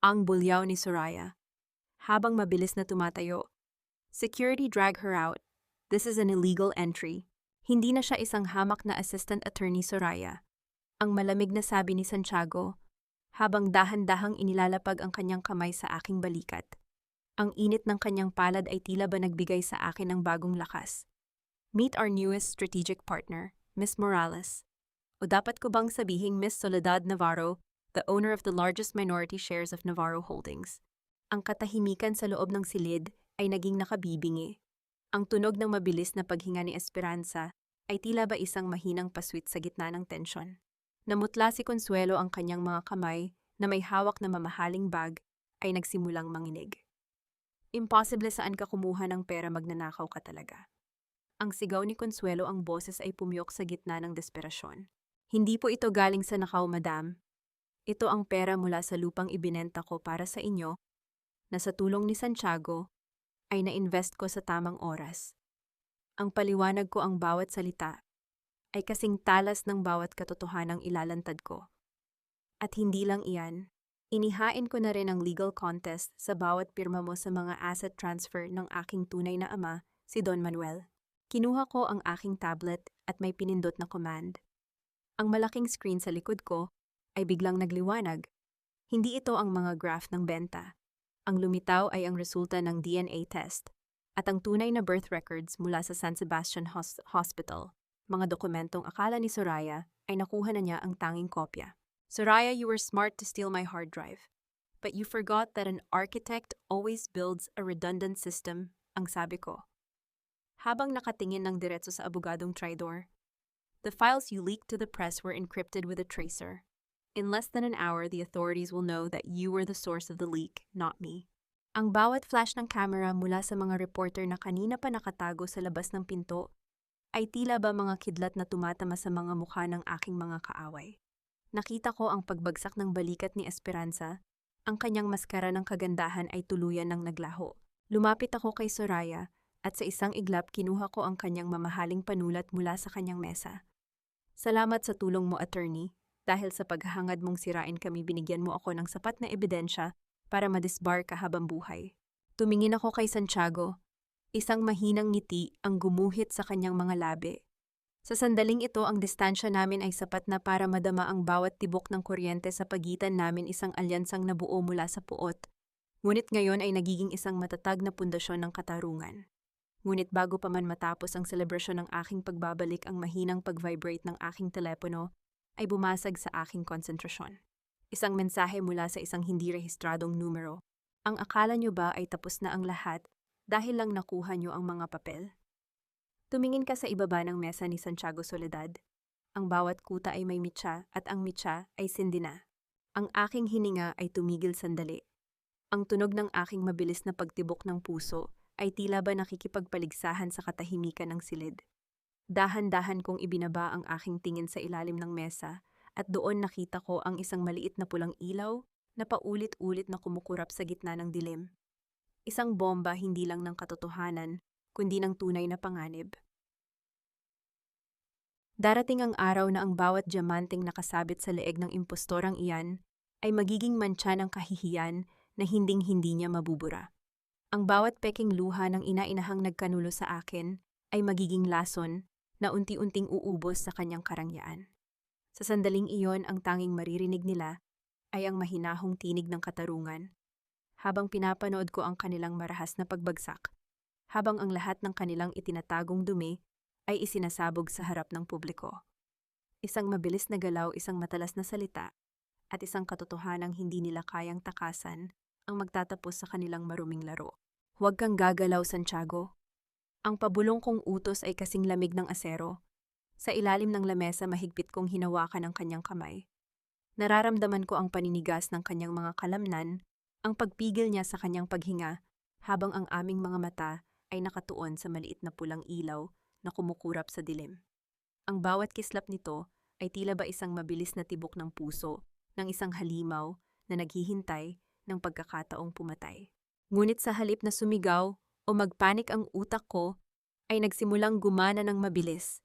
Ang bulyaw ni Soraya. Habang mabilis na tumatayo, security drag her out. This is an illegal entry. Hindi na siya isang hamak na assistant attorney, Soraya. Ang malamig na sabi ni Santiago, habang dahan-dahang inilalapag ang kanyang kamay sa aking balikat. Ang init ng kanyang palad ay tila ba nagbigay sa akin ng bagong lakas. Meet our newest strategic partner, Miss Morales. O dapat ko bang sabihing Miss Soledad Navarro, the owner of the largest minority shares of Navarro Holdings? Ang katahimikan sa loob ng silid ay naging nakabibingi. Ang tunog ng mabilis na paghinga ni Esperanza ay tila ba isang mahinang paswit sa gitna ng tensyon. Namutla si Consuelo, ang kanyang mga kamay na may hawak na mamahaling bag ay nagsimulang manginig. Imposible, saan ka kumuha ng pera, magnanakaw ka talaga. Ang sigaw ni Consuelo, ang boses ay pumiyok sa gitna ng desperasyon. Hindi po ito galing sa nakaw, madam. Ito ang pera mula sa lupang ibinenta ko para sa inyo na sa tulong ni Santiago ay na-invest ko sa tamang oras. Ang paliwanag ko, ang bawat salita ay kasing talas ng bawat katotohanang ilalantad ko. At hindi lang iyan, inihain ko na rin ang legal contest sa bawat pirma mo sa mga asset transfer ng aking tunay na ama, si Don Manuel. Kinuha ko ang aking tablet at may pinindot na command. Ang malaking screen sa likod ko ay biglang nagliwanag. Hindi ito ang mga graph ng benta. Ang lumitaw ay ang resulta ng DNA test at ang tunay na birth records mula sa San Sebastian Hospital. Mga dokumentong akala ni Soraya ay nakuha na niya ang tanging kopya. Soraya, you were smart to steal my hard drive. But you forgot that an architect always builds a redundant system, ang sabi ko. Habang nakatingin ng diretso sa abogadong traidor, the files you leaked to the press were encrypted with a tracer. In less than an hour, the authorities will know that you were the source of the leak, not me. Ang bawat flash ng camera mula sa mga reporter na kanina pa nakatago sa labas ng pinto ay tila ba mga kidlat na tumatama sa mga mukha ng aking mga kaaway. Nakita ko ang pagbagsak ng balikat ni Esperanza. Ang kanyang maskara ng kagandahan ay tuluyan ng naglaho. Lumapit ako kay Soraya at sa isang iglap kinuha ko ang kanyang mamahaling panulat mula sa kanyang mesa. Salamat sa tulong mo, attorney. Dahil sa paghahangad mong sirain kami, binigyan mo ako ng sapat na ebidensya para madisbar ka habang buhay. Tumingin ako kay Santiago. Isang mahinang ngiti ang gumuhit sa kanyang mga labi. Sa sandaling ito, ang distansya namin ay sapat na para madama ang bawat tibok ng kuryente sa pagitan namin, isang alyansang nabuo mula sa puot. Ngunit ngayon ay nagiging isang matatag na pundasyon ng katarungan. Ngunit bago pa man matapos ang selebrasyon ng aking pagbabalik, ang mahinang pag-vibrate ng aking telepono ay bumasag sa aking konsentrasyon. Isang mensahe mula sa isang hindi rehistradong numero. Ang akala nyo ba ay tapos na ang lahat dahil lang nakuha nyo ang mga papel? Tumingin ka sa ibaba ng mesa ni Santiago Soledad. Ang bawat kuta ay may mitsa at ang mitsa ay sindi na. Ang aking hininga ay tumigil sandali. Ang tunog ng aking mabilis na pagtibok ng puso ay tila ba nakikipagpaligsahan sa katahimikan ng silid. Dahan-dahan kong ibinaba ang aking tingin sa ilalim ng mesa at doon nakita ko ang isang maliit na pulang ilaw na paulit-ulit na kumukurap sa gitna ng dilim. Isang bomba hindi lang ng katotohanan, kundi ng tunay na panganib. Darating ang araw na ang bawat diamanteng nakasabit sa leeg ng impostorang iyan ay magiging mantsa ng kahihiyan na hinding-hindi niya mabubura. Ang bawat peking luha ng ina-inahang nagkanulo sa akin ay magiging lason na unti-unting uubos sa kanyang karangyaan. Sa sandaling iyon, ang tanging maririnig nila ay ang mahinahong tinig ng katarungan. Habang pinapanood ko ang kanilang marahas na pagbagsak, habang ang lahat ng kanilang itinatagong dumi ay isinasabog sa harap ng publiko. Isang mabilis na galaw, isang matalas na salita, at isang katotohanang hindi nila kayang takasan ang magtatapos sa kanilang maruming laro. Huwag kang gagalaw, Santiago. Ang pabulong kong utos ay kasing lamig ng asero. Sa ilalim ng lamesa, mahigpit kong hinawakan ang kanyang kamay. Nararamdaman ko ang paninigas ng kanyang mga kalamnan, ang pagpigil niya sa kanyang paghinga, habang ang aming mga mata ay nakatuon sa maliit na pulang ilaw na kumukurap sa dilim. Ang bawat kislap nito ay tila ba isang mabilis na tibok ng puso ng isang halimaw na naghihintay ng pagkakataong pumatay. Ngunit sa halip na sumigaw o magpanik ang utak ko, ay nagsimulang gumana ng mabilis.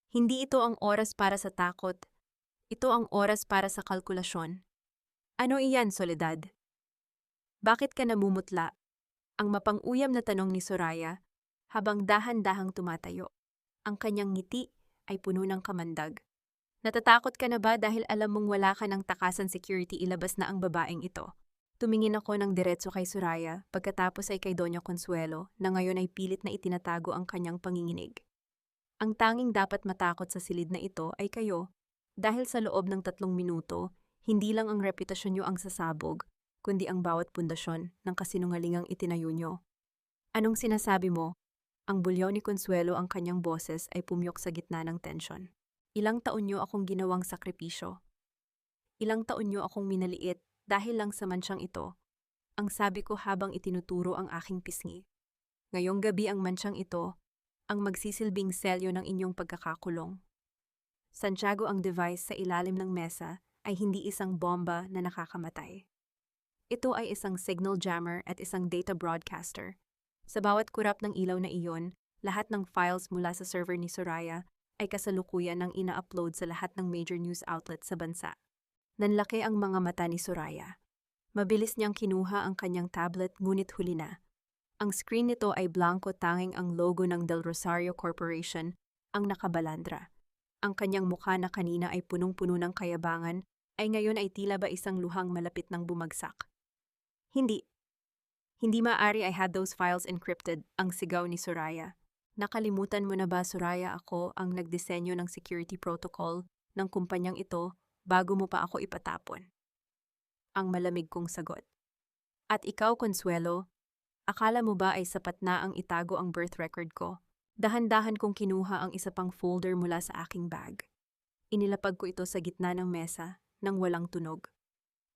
Hindi ito ang oras para sa takot, ito ang oras para sa kalkulasyon. Ano iyan, Soledad? Bakit ka namumutla? Ang mapang-uyam na tanong ni Soraya habang dahan-dahang tumatayo. Ang kanyang ngiti ay puno ng kamandag. Natatakot ka na ba dahil alam mong wala ka ng takasan security ilabas na ang babaeng ito? Tumingin ako ng diretso kay Soraya pagkatapos ay kay Doña Consuelo na ngayon ay pilit na itinatago ang kanyang panginginig. Ang tanging dapat matakot sa silid na ito ay kayo dahil sa loob ng 3 minuto, hindi lang ang reputasyon nyo ang sasabog, kundi ang bawat pundasyon ng kasinungalingang itinayo nyo. Anong sinasabi mo? Ang bulyaw ni Consuelo ang kanyang boses ay pumyok sa gitna ng tensyon. Ilang taon nyo akong ginawang sakripisyo. Ilang taon nyo akong minaliit dahil lang sa mansyang ito. Ang sabi ko habang itinuturo ang aking pisngi. Ngayong gabi ang mansyang ito, ang magsisilbing selyo ng inyong pagkakakulong. Santiago, ang device sa ilalim ng mesa ay hindi isang bomba na nakakamatay. Ito ay isang signal jammer at isang data broadcaster. Sa bawat kurap ng ilaw na iyon, lahat ng files mula sa server ni Soraya ay kasalukuyan ng ina-upload sa lahat ng major news outlets sa bansa. Nanlaki ang mga mata ni Soraya. Mabilis niyang kinuha ang kanyang tablet ngunit huli na. Ang screen nito ay blanco, tanging ang logo ng Del Rosario Corporation ang nakabalandra. Ang kanyang mukha na kanina ay punong-puno ng kayabangan ay ngayon ay tila ba isang luhang malapit ng bumagsak. Hindi maaari. I had those files encrypted, ang sigaw ni Soraya. Nakalimutan mo na ba, Soraya, ako ang nagdisenyo ng security protocol ng kumpanyang ito bago mo pa ako ipatapon? Ang malamig kong sagot. At ikaw, Consuelo, akala mo ba ay sapat na ang itago ang birth record ko? Dahan-dahan kong kinuha ang isa pang folder mula sa aking bag. Inilapag ko ito sa gitna ng mesa nang walang tunog.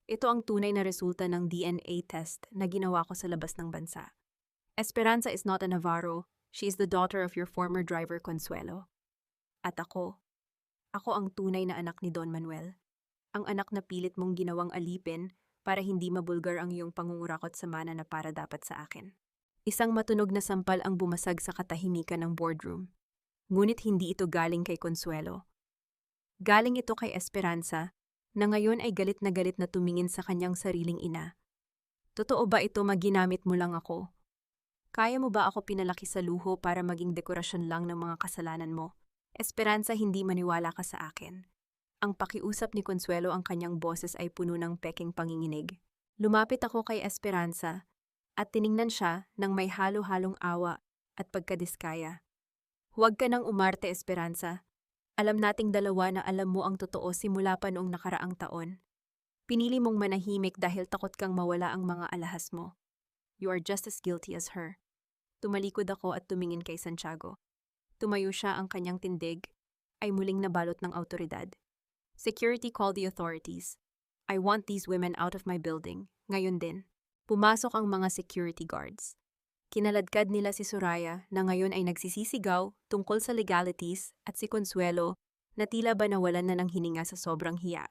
Ito ang tunay na resulta ng DNA test na ginawa ko sa labas ng bansa. Esperanza is not a Navarro. She is the daughter of your former driver, Consuelo. At ako ang tunay na anak ni Don Manuel. Ang anak na pilit mong ginawang alipin para hindi mabulgar ang iyong pangungurakot sa mana na para dapat sa akin. Isang matunog na sampal ang bumasag sa katahimikan ng boardroom. Ngunit hindi ito galing kay Consuelo. Galing ito kay Esperanza, na ngayon ay galit na tumingin sa kanyang sariling ina. Totoo ba ito, maginamit mo lang ako? Kaya mo ba ako pinalaki sa luho para maging dekorasyon lang ng mga kasalanan mo? Esperanza, hindi maniwala ka sa akin. Ang pakiusap ni Consuelo, ang kanyang boses ay puno ng peking panginginig. Lumapit ako kay Esperanza at tiningnan siya ng may halo-halong awa at pagkadiskaya. Huwag ka nang umarte, Esperanza. Alam nating dalawa na alam mo ang totoo simula pa noong nakaraang taon. Pinili mong manahimik dahil takot kang mawala ang mga alahas mo. You are just as guilty as her. Tumalikod ako at tumingin kay Santiago. Tumayo siya, ang kanyang tindig ay muling nabalot ng awtoridad. Security, call the authorities. I want these women out of my building. Ngayon din. Pumasok ang mga security guards. Kinaladkad nila si Soraya na ngayon ay nagsisisigaw tungkol sa legalities at si Consuelo na tila ba nawalan na ng hininga sa sobrang hiya.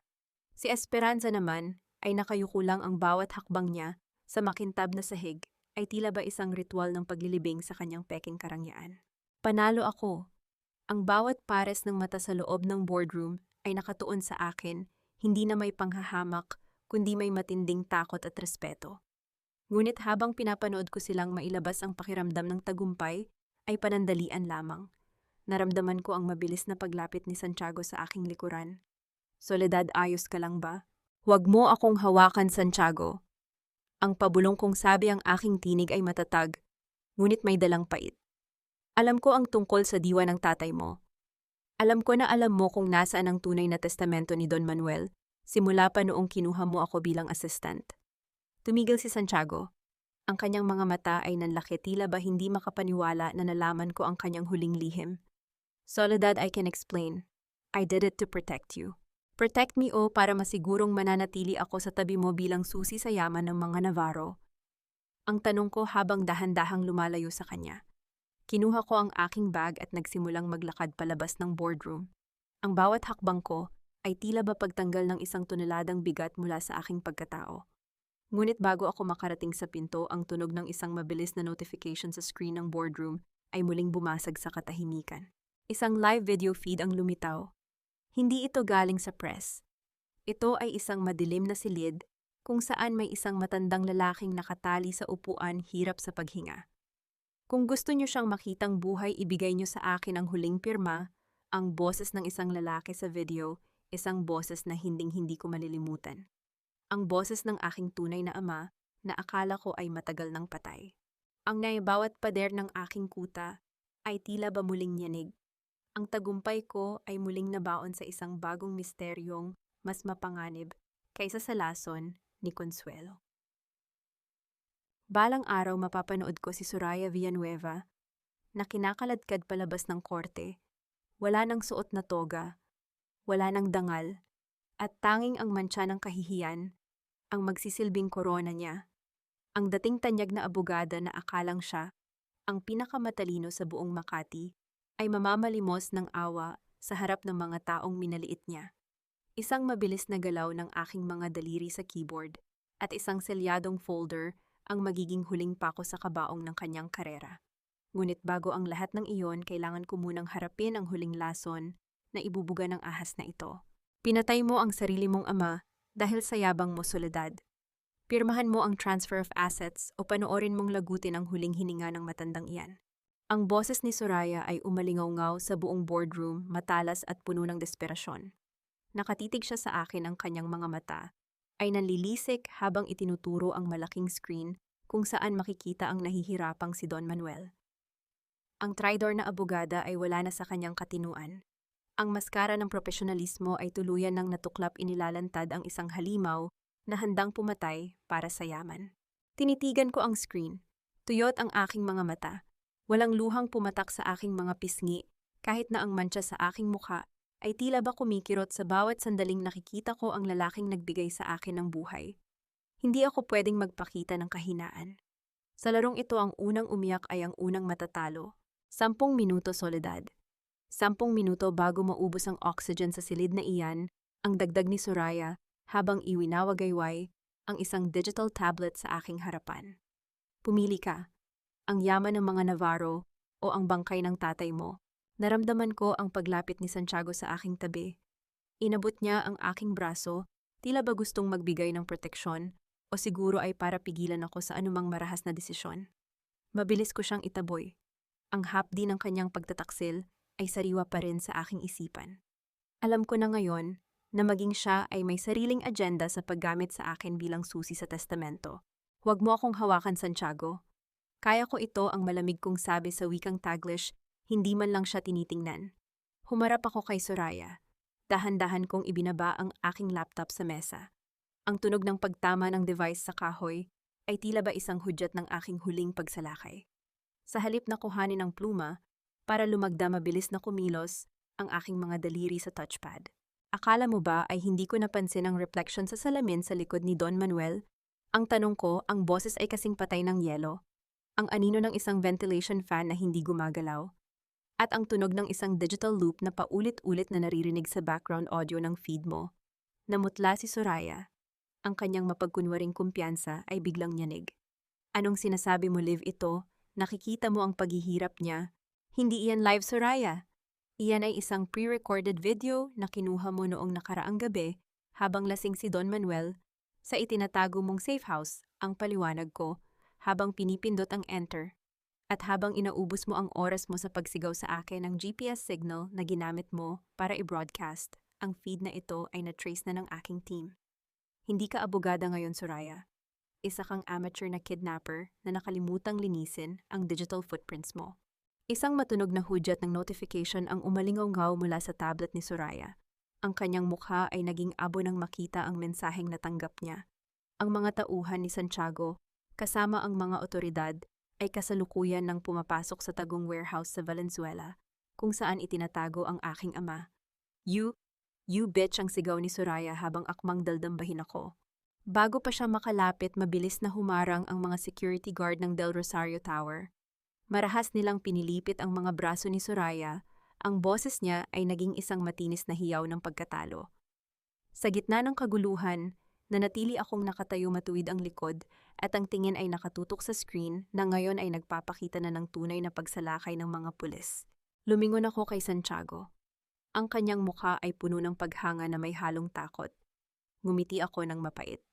Si Esperanza naman ay nakayuko lang, ang bawat hakbang niya sa makintab na sahig ay tila ba isang ritual ng paglilibing sa kanyang peking karangyaan. Panalo ako. Ang bawat pares ng mata sa loob ng boardroom ay nakatuon sa akin, hindi na may panghahamak kundi may matinding takot at respeto. Ngunit habang pinapanood ko silang mailabas ang pakiramdam ng tagumpay, ay panandalian lamang. Naramdaman ko ang mabilis na paglapit ni Santiago sa aking likuran. Soledad, ayos ka lang ba? Huwag mo akong hawakan, Santiago. Ang pabulong kong sabi, ang aking tinig ay matatag, ngunit may dalang pait. Alam ko ang tungkol sa diwa ng tatay mo. Alam ko na alam mo kung nasaan ang tunay na testamento ni Don Manuel, simula pa noong kinuha mo ako bilang assistant. Tumigil si Santiago. Ang kanyang mga mata ay nanlaki, tila ba hindi makapaniwala na nalaman ko ang kanyang huling lihim. Soledad, I can explain. I did it to protect you. Protect me, para masigurong mananatili ako sa tabi mo bilang susi sa yaman ng mga Navarro. Ang tanong ko habang dahan-dahang lumalayo sa kanya. Kinuha ko ang aking bag at nagsimulang maglakad palabas ng boardroom. Ang bawat hakbang ko ay tila ba pagtanggal ng isang toneladang bigat mula sa aking pagkatao. Ngunit bago ako makarating sa pinto, ang tunog ng isang mabilis na notification sa screen ng boardroom ay muling bumasag sa katahimikan. Isang live video feed ang lumitaw. Hindi ito galing sa press. Ito ay isang madilim na silid kung saan may isang matandang lalaking nakatali sa upuan hirap sa paghinga. Kung gusto niyo siyang makitang buhay, ibigay niyo sa akin ang huling pirma, ang boses ng isang lalaki sa video, isang boses na hinding-hindi ko malilimutan. Ang boses ng aking tunay na ama na akala ko ay matagal nang patay. Ang naibawat pader ng aking kuta ay tila ba muling yanig. Ang tagumpay ko ay muling nabaon sa isang bagong misteryong mas mapanganib kaysa sa lason ni Consuelo. Balang araw mapapanood ko si Soraya Villanueva na kinakaladkad palabas ng korte, wala nang suot na toga, wala nang dangal, at tanging ang mantsa ng kahihiyan, ang magsisilbing korona niya, ang dating tanyag na abogada na akalang siya, ang pinakamatalino sa buong Makati, ay mamamalimos ng awa sa harap ng mga taong minaliit niya. Isang mabilis na galaw ng aking mga daliri sa keyboard at isang selyadong folder ang magiging huling pako sa kabaong ng kanyang karera. Ngunit bago ang lahat ng iyon, kailangan ko munang harapin ang huling lason na ibubuga ng ahas na ito. Pinatay mo ang sarili mong ama dahil sa yabang mo, Soledad. Pirmahan mo ang transfer of assets o panoorin mong lagutin ang huling hininga ng matandang iyan. Ang boses ni Soraya ay umalingaw-ngaw sa buong boardroom, matalas at puno ng desperasyon. Nakatitig siya sa akin, ang kanyang mga mata ay nanlilisik habang itinuturo ang malaking screen kung saan makikita ang nahihirapang si Don Manuel. Ang traidor na abogada ay wala na sa kanyang katinuan. Ang maskara ng profesionalismo ay tuluyan ng natuklap, inilalantad ang isang halimaw na handang pumatay para sa yaman. Tinitigan ko ang screen. Tuyot ang aking mga mata. Walang luhang pumatak sa aking mga pisngi, kahit na ang mantsa sa aking mukha ay tila ba kumikirot sa bawat sandaling nakikita ko ang lalaking nagbigay sa akin ng buhay. Hindi ako pwedeng magpakita ng kahinaan. Sa larong ito, ang unang umiyak ay ang unang matatalo. 10 minuto, Soledad. 10 minuto bago maubos ang oxygen sa silid na iyan, ang dagdag ni Soraya habang iwinawagayway ang isang digital tablet sa aking harapan. Pumili ka, ang yaman ng mga Navarro o ang bangkay ng tatay mo. Naramdaman ko ang paglapit ni Santiago sa aking tabi. Inabot niya ang aking braso, tila ba gustong magbigay ng proteksyon o siguro ay para pigilan ako sa anumang marahas na desisyon. Mabilis ko siyang itaboy. Ang hapdi ng kanyang pagtataksil ay sariwa pa rin sa aking isipan. Alam ko na ngayon na maging siya ay may sariling agenda sa paggamit sa akin bilang susi sa testamento. Huwag mo akong hawakan, Santiago. Kaya ko ito, ang malamig kong sabi sa wikang Taglish. Hindi man lang siya tinitingnan. Humarap ako kay Soraya. Dahan-dahan kong ibinaba ang aking laptop sa mesa. Ang tunog ng pagtama ng device sa kahoy ay tila ba isang hudyat ng aking huling pagsalakay. Sa halip na kuhanin ang pluma, para lumagda mabilis na kumilos ang aking mga daliri sa touchpad. Akala mo ba ay hindi ko napansin ang reflection sa salamin sa likod ni Don Manuel? Ang tanong ko, ang boses ay kasing patay ng yelo. Ang anino ng isang ventilation fan na hindi gumagalaw. At ang tunog ng isang digital loop na paulit-ulit na naririnig sa background audio ng feed mo. Namutla si Soraya. Ang kanyang mapagkunwaring kumpiyansa ay biglang yanig. Anong sinasabi mo, Liv? Ito, nakikita mo ang paghihirap niya. Hindi iyan live, Soraya. Iyan ay isang pre-recorded video na kinuha mo noong nakaraang gabi habang lasing si Don Manuel sa itinatago mong safe house, ang paliwanag ko, habang pinipindot ang enter. At habang inaubos mo ang oras mo sa pagsigaw sa akin ng GPS signal na ginamit mo para i-broadcast, ang feed na ito ay na-trace na ng aking team. Hindi ka abogada ngayon, Soraya. Isa kang amateur na kidnapper na nakalimutang linisin ang digital footprints mo. Isang matunog na hudyat ng notification ang umalingaw-ngaw mula sa tablet ni Soraya. Ang kanyang mukha ay naging abo nang makita ang mensaheng natanggap niya. Ang mga tauhan ni Santiago, kasama ang mga otoridad, ay kasalukuyan ng pumapasok sa tagong warehouse sa Valenzuela, kung saan itinatago ang aking ama. You bitch, ang sigaw ni Soraya habang akmang daldambahin ako. Bago pa siya makalapit, mabilis na humarang ang mga security guard ng Del Rosario Tower. Marahas nilang pinilipit ang mga braso ni Soraya, ang boses niya ay naging isang matinis na hiyaw ng pagkatalo. Sa gitna ng kaguluhan, nanatili akong nakatayo matuwid ang likod at ang tingin ay nakatutok sa screen na ngayon ay nagpapakita na ng tunay na pagsalakay ng mga pulis. Lumingon ako kay Santiago. Ang kanyang mukha ay puno ng paghanga na may halong takot. Ngumiti ako ng mapait.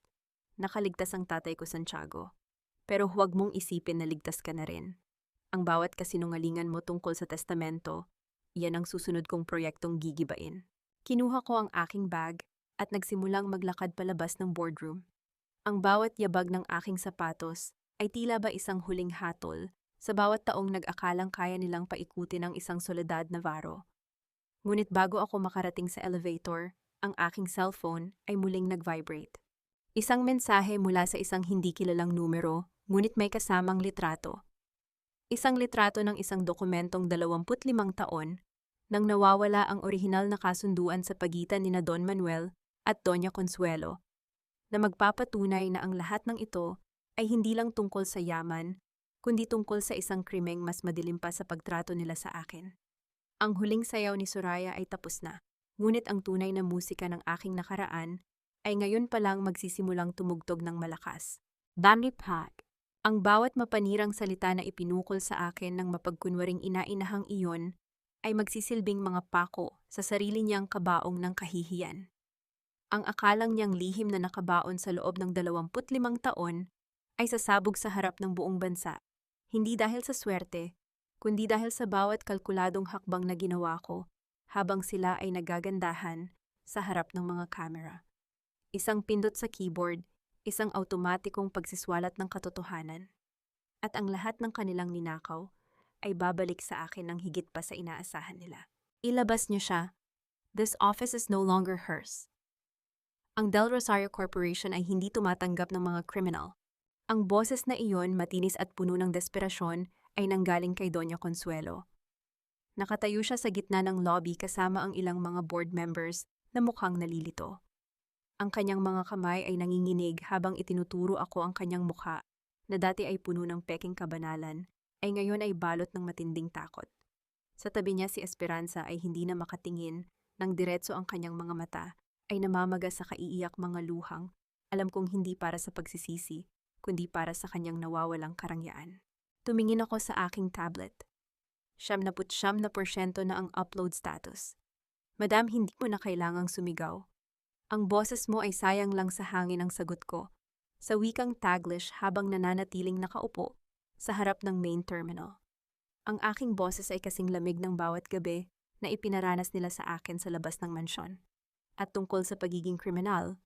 Nakaligtas ang tatay ko, Santiago. Pero huwag mong isipin na ligtas ka na rin. Ang bawat kasinungalingan mo tungkol sa testamento, iyan ang susunod kong proyektong gigibain. Kinuha ko ang aking bag at nagsimulang maglakad palabas ng boardroom. Ang bawat yabag ng aking sapatos ay tila ba isang huling hatol sa bawat taong nag-akalang kaya nilang paikutin ang isang Soledad Navarro. Ngunit bago ako makarating sa elevator, ang aking cellphone ay muling nag-vibrate. Isang mensahe mula sa isang hindi kilalang numero, ngunit may kasamang litrato. Isang litrato ng isang dokumentong 25 taon nang nawawala ang orihinal na kasunduan sa pagitan ni Don Manuel at Doña Consuelo, na magpapatunay na ang lahat ng ito ay hindi lang tungkol sa yaman, kundi tungkol sa isang krimeng mas madilim pa sa pagtrato nila sa akin. Ang huling sayaw ni Soraya ay tapos na, ngunit ang tunay na musika ng aking nakaraan ay ngayon pa lang magsisimulang tumugtog ng malakas. Danny Pack. Ang bawat mapanirang salita na ipinukol sa akin ng mapagkunwaring ina-inahang iyon ay magsisilbing mga pako sa sarili niyang kabaong ng kahihiyan. Ang akalang niyang lihim na nakabaon sa loob ng 25 taon ay sasabog sa harap ng buong bansa, hindi dahil sa swerte, kundi dahil sa bawat kalkuladong hakbang na ginawa ko habang sila ay nagagandahan sa harap ng mga kamera. Isang pindot sa keyboard, isang automatikong pagsiswalat ng katotohanan. At ang lahat ng kanilang ninakaw ay babalik sa akin ng higit pa sa inaasahan nila. Ilabas niyo siya. This office is no longer hers. Ang Del Rosario Corporation ay hindi tumatanggap ng mga criminal. Ang boses na iyon, matinis at puno ng desperasyon, ay nanggaling kay Doña Consuelo. Nakatayo siya sa gitna ng lobby kasama ang ilang mga board members na mukhang nalilito. Ang kanyang mga kamay ay nanginginig habang itinuturo ako ang kanyang mukha, na dati ay puno ng peking kabanalan, ay ngayon ay balot ng matinding takot. Sa tabi niya si Esperanza ay hindi na makatingin, nang diretso ang kanyang mga mata, ay namamaga sa kaiiyak mga luhang, alam kong hindi para sa pagsisisi, kundi para sa kanyang nawawalang karangyaan. Tumingin ako sa aking tablet. 79% na ang upload status. Madam, hindi mo na kailangang sumigaw. Ang boses mo ay sayang lang sa hangin ang sagot ko, sa wikang Taglish habang nananatiling nakaupo sa harap ng main terminal. Ang aking boses ay kasing lamig ng bawat gabi na ipinaranas nila sa akin sa labas ng mansyon. At tungkol sa pagiging kriminal,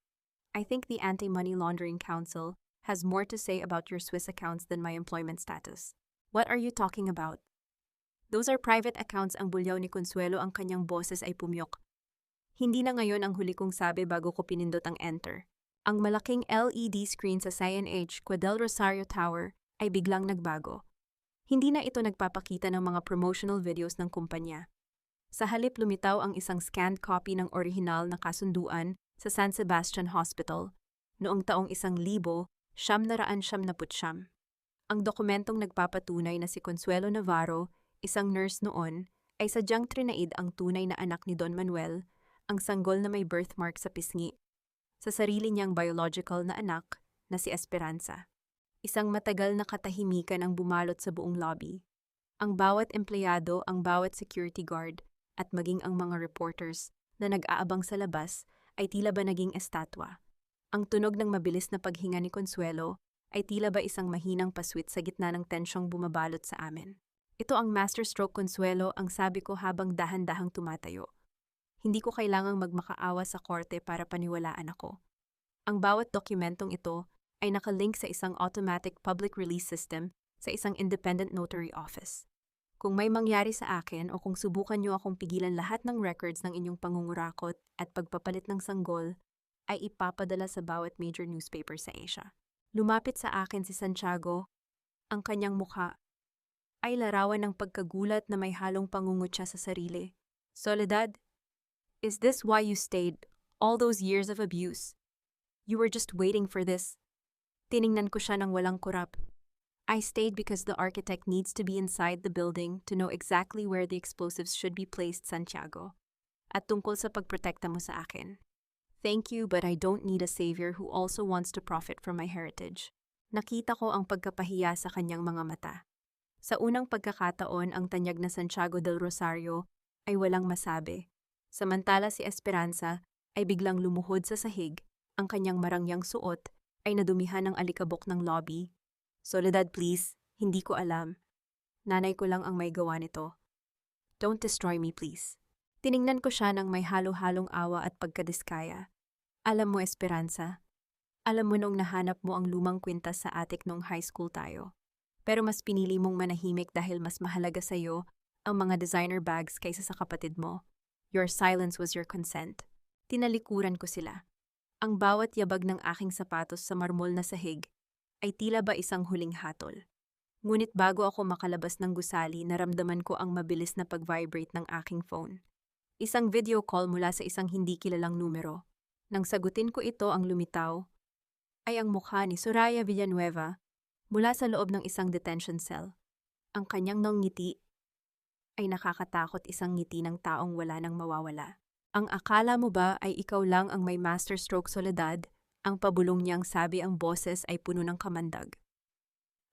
I think the Anti-Money Laundering Council has more to say about your Swiss accounts than my employment status. What are you talking about? Those are private accounts. Ang bulyaw ni Consuelo, ang kanyang boses ay pumyok. Hindi na ngayon ang huli kong sabi bago ko pinindot ang enter. Ang malaking LED screen sa CNH Del Rosario Tower ay biglang nagbago. Hindi na ito nagpapakita ng mga promotional videos ng kumpanya. Sa halip, lumitaw ang isang scanned copy ng orihinal na kasunduan sa San Sebastian Hospital noong taong 1979. Ang dokumentong nagpapatunay na si Consuelo Navarro, isang nurse noon, ay sadyang trinaid ang tunay na anak ni Don Manuel, ang sanggol na may birthmark sa pisngi, sa sarili niyang biological na anak na si Esperanza. Isang matagal na katahimikan ang bumalot sa buong lobby. Ang bawat empleyado, ang bawat security guard, at maging ang mga reporters na nag-aabang sa labas ay tila ba naging estatwa. Ang tunog ng mabilis na paghinga ni Consuelo ay tila ba isang mahinang paswit sa gitna ng tensyong bumabalot sa amin. Ito ang masterstroke, Consuelo, ang sabi ko habang dahan-dahang tumatayo. Hindi ko kailangang magmakaawa sa korte para paniwalaan ako. Ang bawat dokumentong ito ay nakalink sa isang automatic public release system sa isang independent notary office. Kung may mangyari sa akin o kung subukan niyo akong pigilan, lahat ng records ng inyong pangungurakot at pagpapalit ng sanggol ay ipapadala sa bawat major newspaper sa Asia. Lumapit sa akin si Santiago. Ang kanyang mukha ay larawan ng pagkagulat na may halong pangungutya sa sarili. Soledad, is this why you stayed all those years of abuse? You were just waiting for this. Tiningnan ko siya ng walang kurap. I stayed because the architect needs to be inside the building to know exactly where the explosives should be placed, Santiago. At tungkol sa pagprotekta mo sa akin. Thank you, but I don't need a savior who also wants to profit from my heritage. Nakita ko ang pagkapahiya sa kanyang mga mata. Sa unang pagkakataon, ang tanyag na Santiago del Rosario ay walang masabi. Samantala si Esperanza ay biglang lumuhod sa sahig, ang kanyang marangyang suot ay nadumihan ng alikabok ng lobby. Soledad, please, hindi ko alam. Nanay ko lang ang may gawa nito. Don't destroy me, please. Tiningnan ko siya ng may halo-halong awa at pagkadiskaya. Alam mo, Esperanza, alam mo noong nahanap mo ang lumang kwintas sa attic noong high school tayo. Pero mas pinili mong manahimik dahil mas mahalaga sa'yo ang mga designer bags kaysa sa kapatid mo. Your silence was your consent. Tinalikuran ko sila. Ang bawat yabag ng aking sapatos sa marmol na sahig ay tila ba isang huling hatol. Ngunit bago ako makalabas ng gusali, naramdaman ko ang mabilis na pag-vibrate ng aking phone. Isang video call mula sa isang hindi kilalang numero. Nang sagutin ko ito, ang lumitaw ay ang mukha ni Soraya Villanueva mula sa loob ng isang detention cell. Ang kanyang ngiti ay nakakatakot, isang ngiti ng taong wala nang mawawala. Ang akala mo ba ay ikaw lang ang may masterstroke, Soledad? Ang pabulong niyang sabi, ang boses ay puno ng kamandag.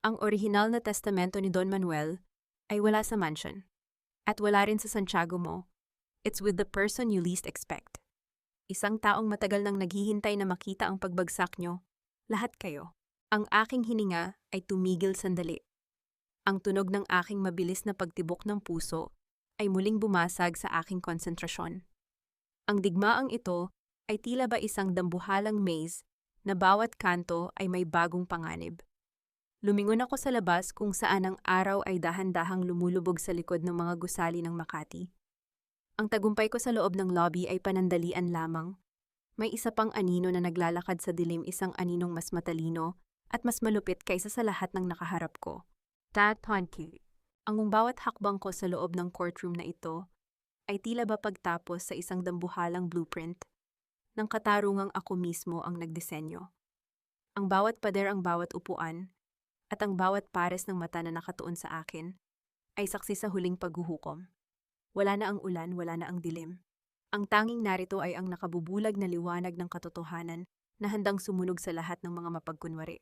Ang orihinal na testamento ni Don Manuel ay wala sa mansion. At wala rin sa Santiago mo. It's with the person you least expect. Isang taong matagal nang naghihintay na makita ang pagbagsak nyo. Lahat kayo. Ang aking hininga ay tumigil sandali. Ang tunog ng aking mabilis na pagtibok ng puso ay muling bumasag sa aking konsentrasyon. Ang digmaang ito ay tila ba isang dambuhalang maze na bawat kanto ay may bagong panganib. Lumingon ako sa labas kung saan ang araw ay dahan-dahang lumulubog sa likod ng mga gusali ng Makati. Ang tagumpay ko sa loob ng lobby ay panandalian lamang. May isa pang anino na naglalakad sa dilim, isang aninong mas matalino at mas malupit kaysa sa lahat ng nakaharap ko. Ang bawat hakbang ko sa loob ng courtroom na ito ay tila ba pagtapos sa isang dambuhalang blueprint ng katarungang ako mismo ang nagdisenyo. Ang bawat pader, ang bawat upuan, at ang bawat pares ng mata na nakatuon sa akin ay saksi sa huling paghuhukom. Wala na ang ulan, wala na ang dilim. Ang tanging narito ay ang nakabubulag na liwanag ng katotohanan na handang sumunog sa lahat ng mga mapagkunwari.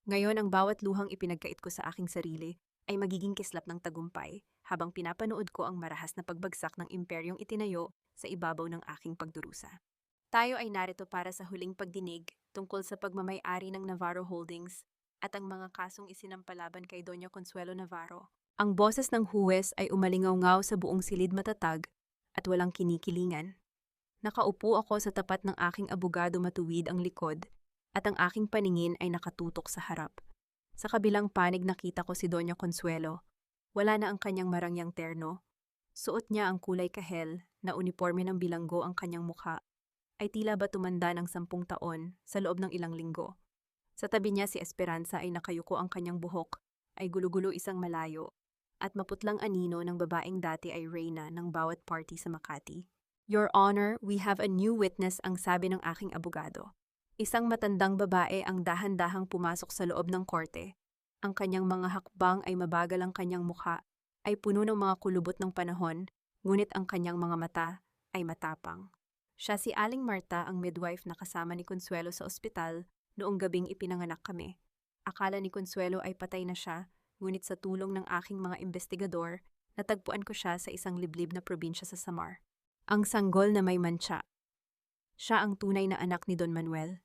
Ngayon, ang bawat luhang ipinagkait ko sa aking sarili ay magiging kislap ng tagumpay habang pinapanood ko ang marahas na pagbagsak ng imperyong itinayo sa ibabaw ng aking pagdurusa. Tayo ay narito para sa huling pagdinig tungkol sa pagmamay-ari ng Navarro Holdings at ang mga kasong isinampalaban kay Doña Consuelo Navarro. Ang boses ng huwes ay umalingaw-ngaw sa buong silid, matatag at walang kinikilingan. Nakaupo ako sa tapat ng aking abogado, matuwid ang likod at ang aking paningin ay nakatutok sa harap. Sa kabilang panig nakita ko si Doña Consuelo. Wala na ang kanyang marangyang terno. Suot niya ang kulay kahel na uniforme ng bilanggo, ang kanyang mukha ay tila ba tumanda ng 10 taon sa loob ng ilang linggo. Sa tabi niya si Esperanza ay nakayuko, ang kanyang buhok ay gulo-gulo, isang malayo, at maputlang anino ng babaeng dati ay reyna ng bawat party sa Makati. Your Honor, we have a new witness, ang sabi ng aking abogado. Isang matandang babae ang dahan-dahang pumasok sa loob ng korte. Ang kanyang mga hakbang ay mabagal, ang kanyang mukha ay puno ng mga kulubot ng panahon, ngunit ang kanyang mga mata ay matapang. Siya si Aling Marta, ang midwife na kasama ni Consuelo sa ospital noong gabing ipinanganak kami. Akala ni Consuelo ay patay na siya, ngunit sa tulong ng aking mga investigador, natagpuan ko siya sa isang liblib na probinsya sa Samar. Ang sanggol na may mantsa. Siya ang tunay na anak ni Don Manuel.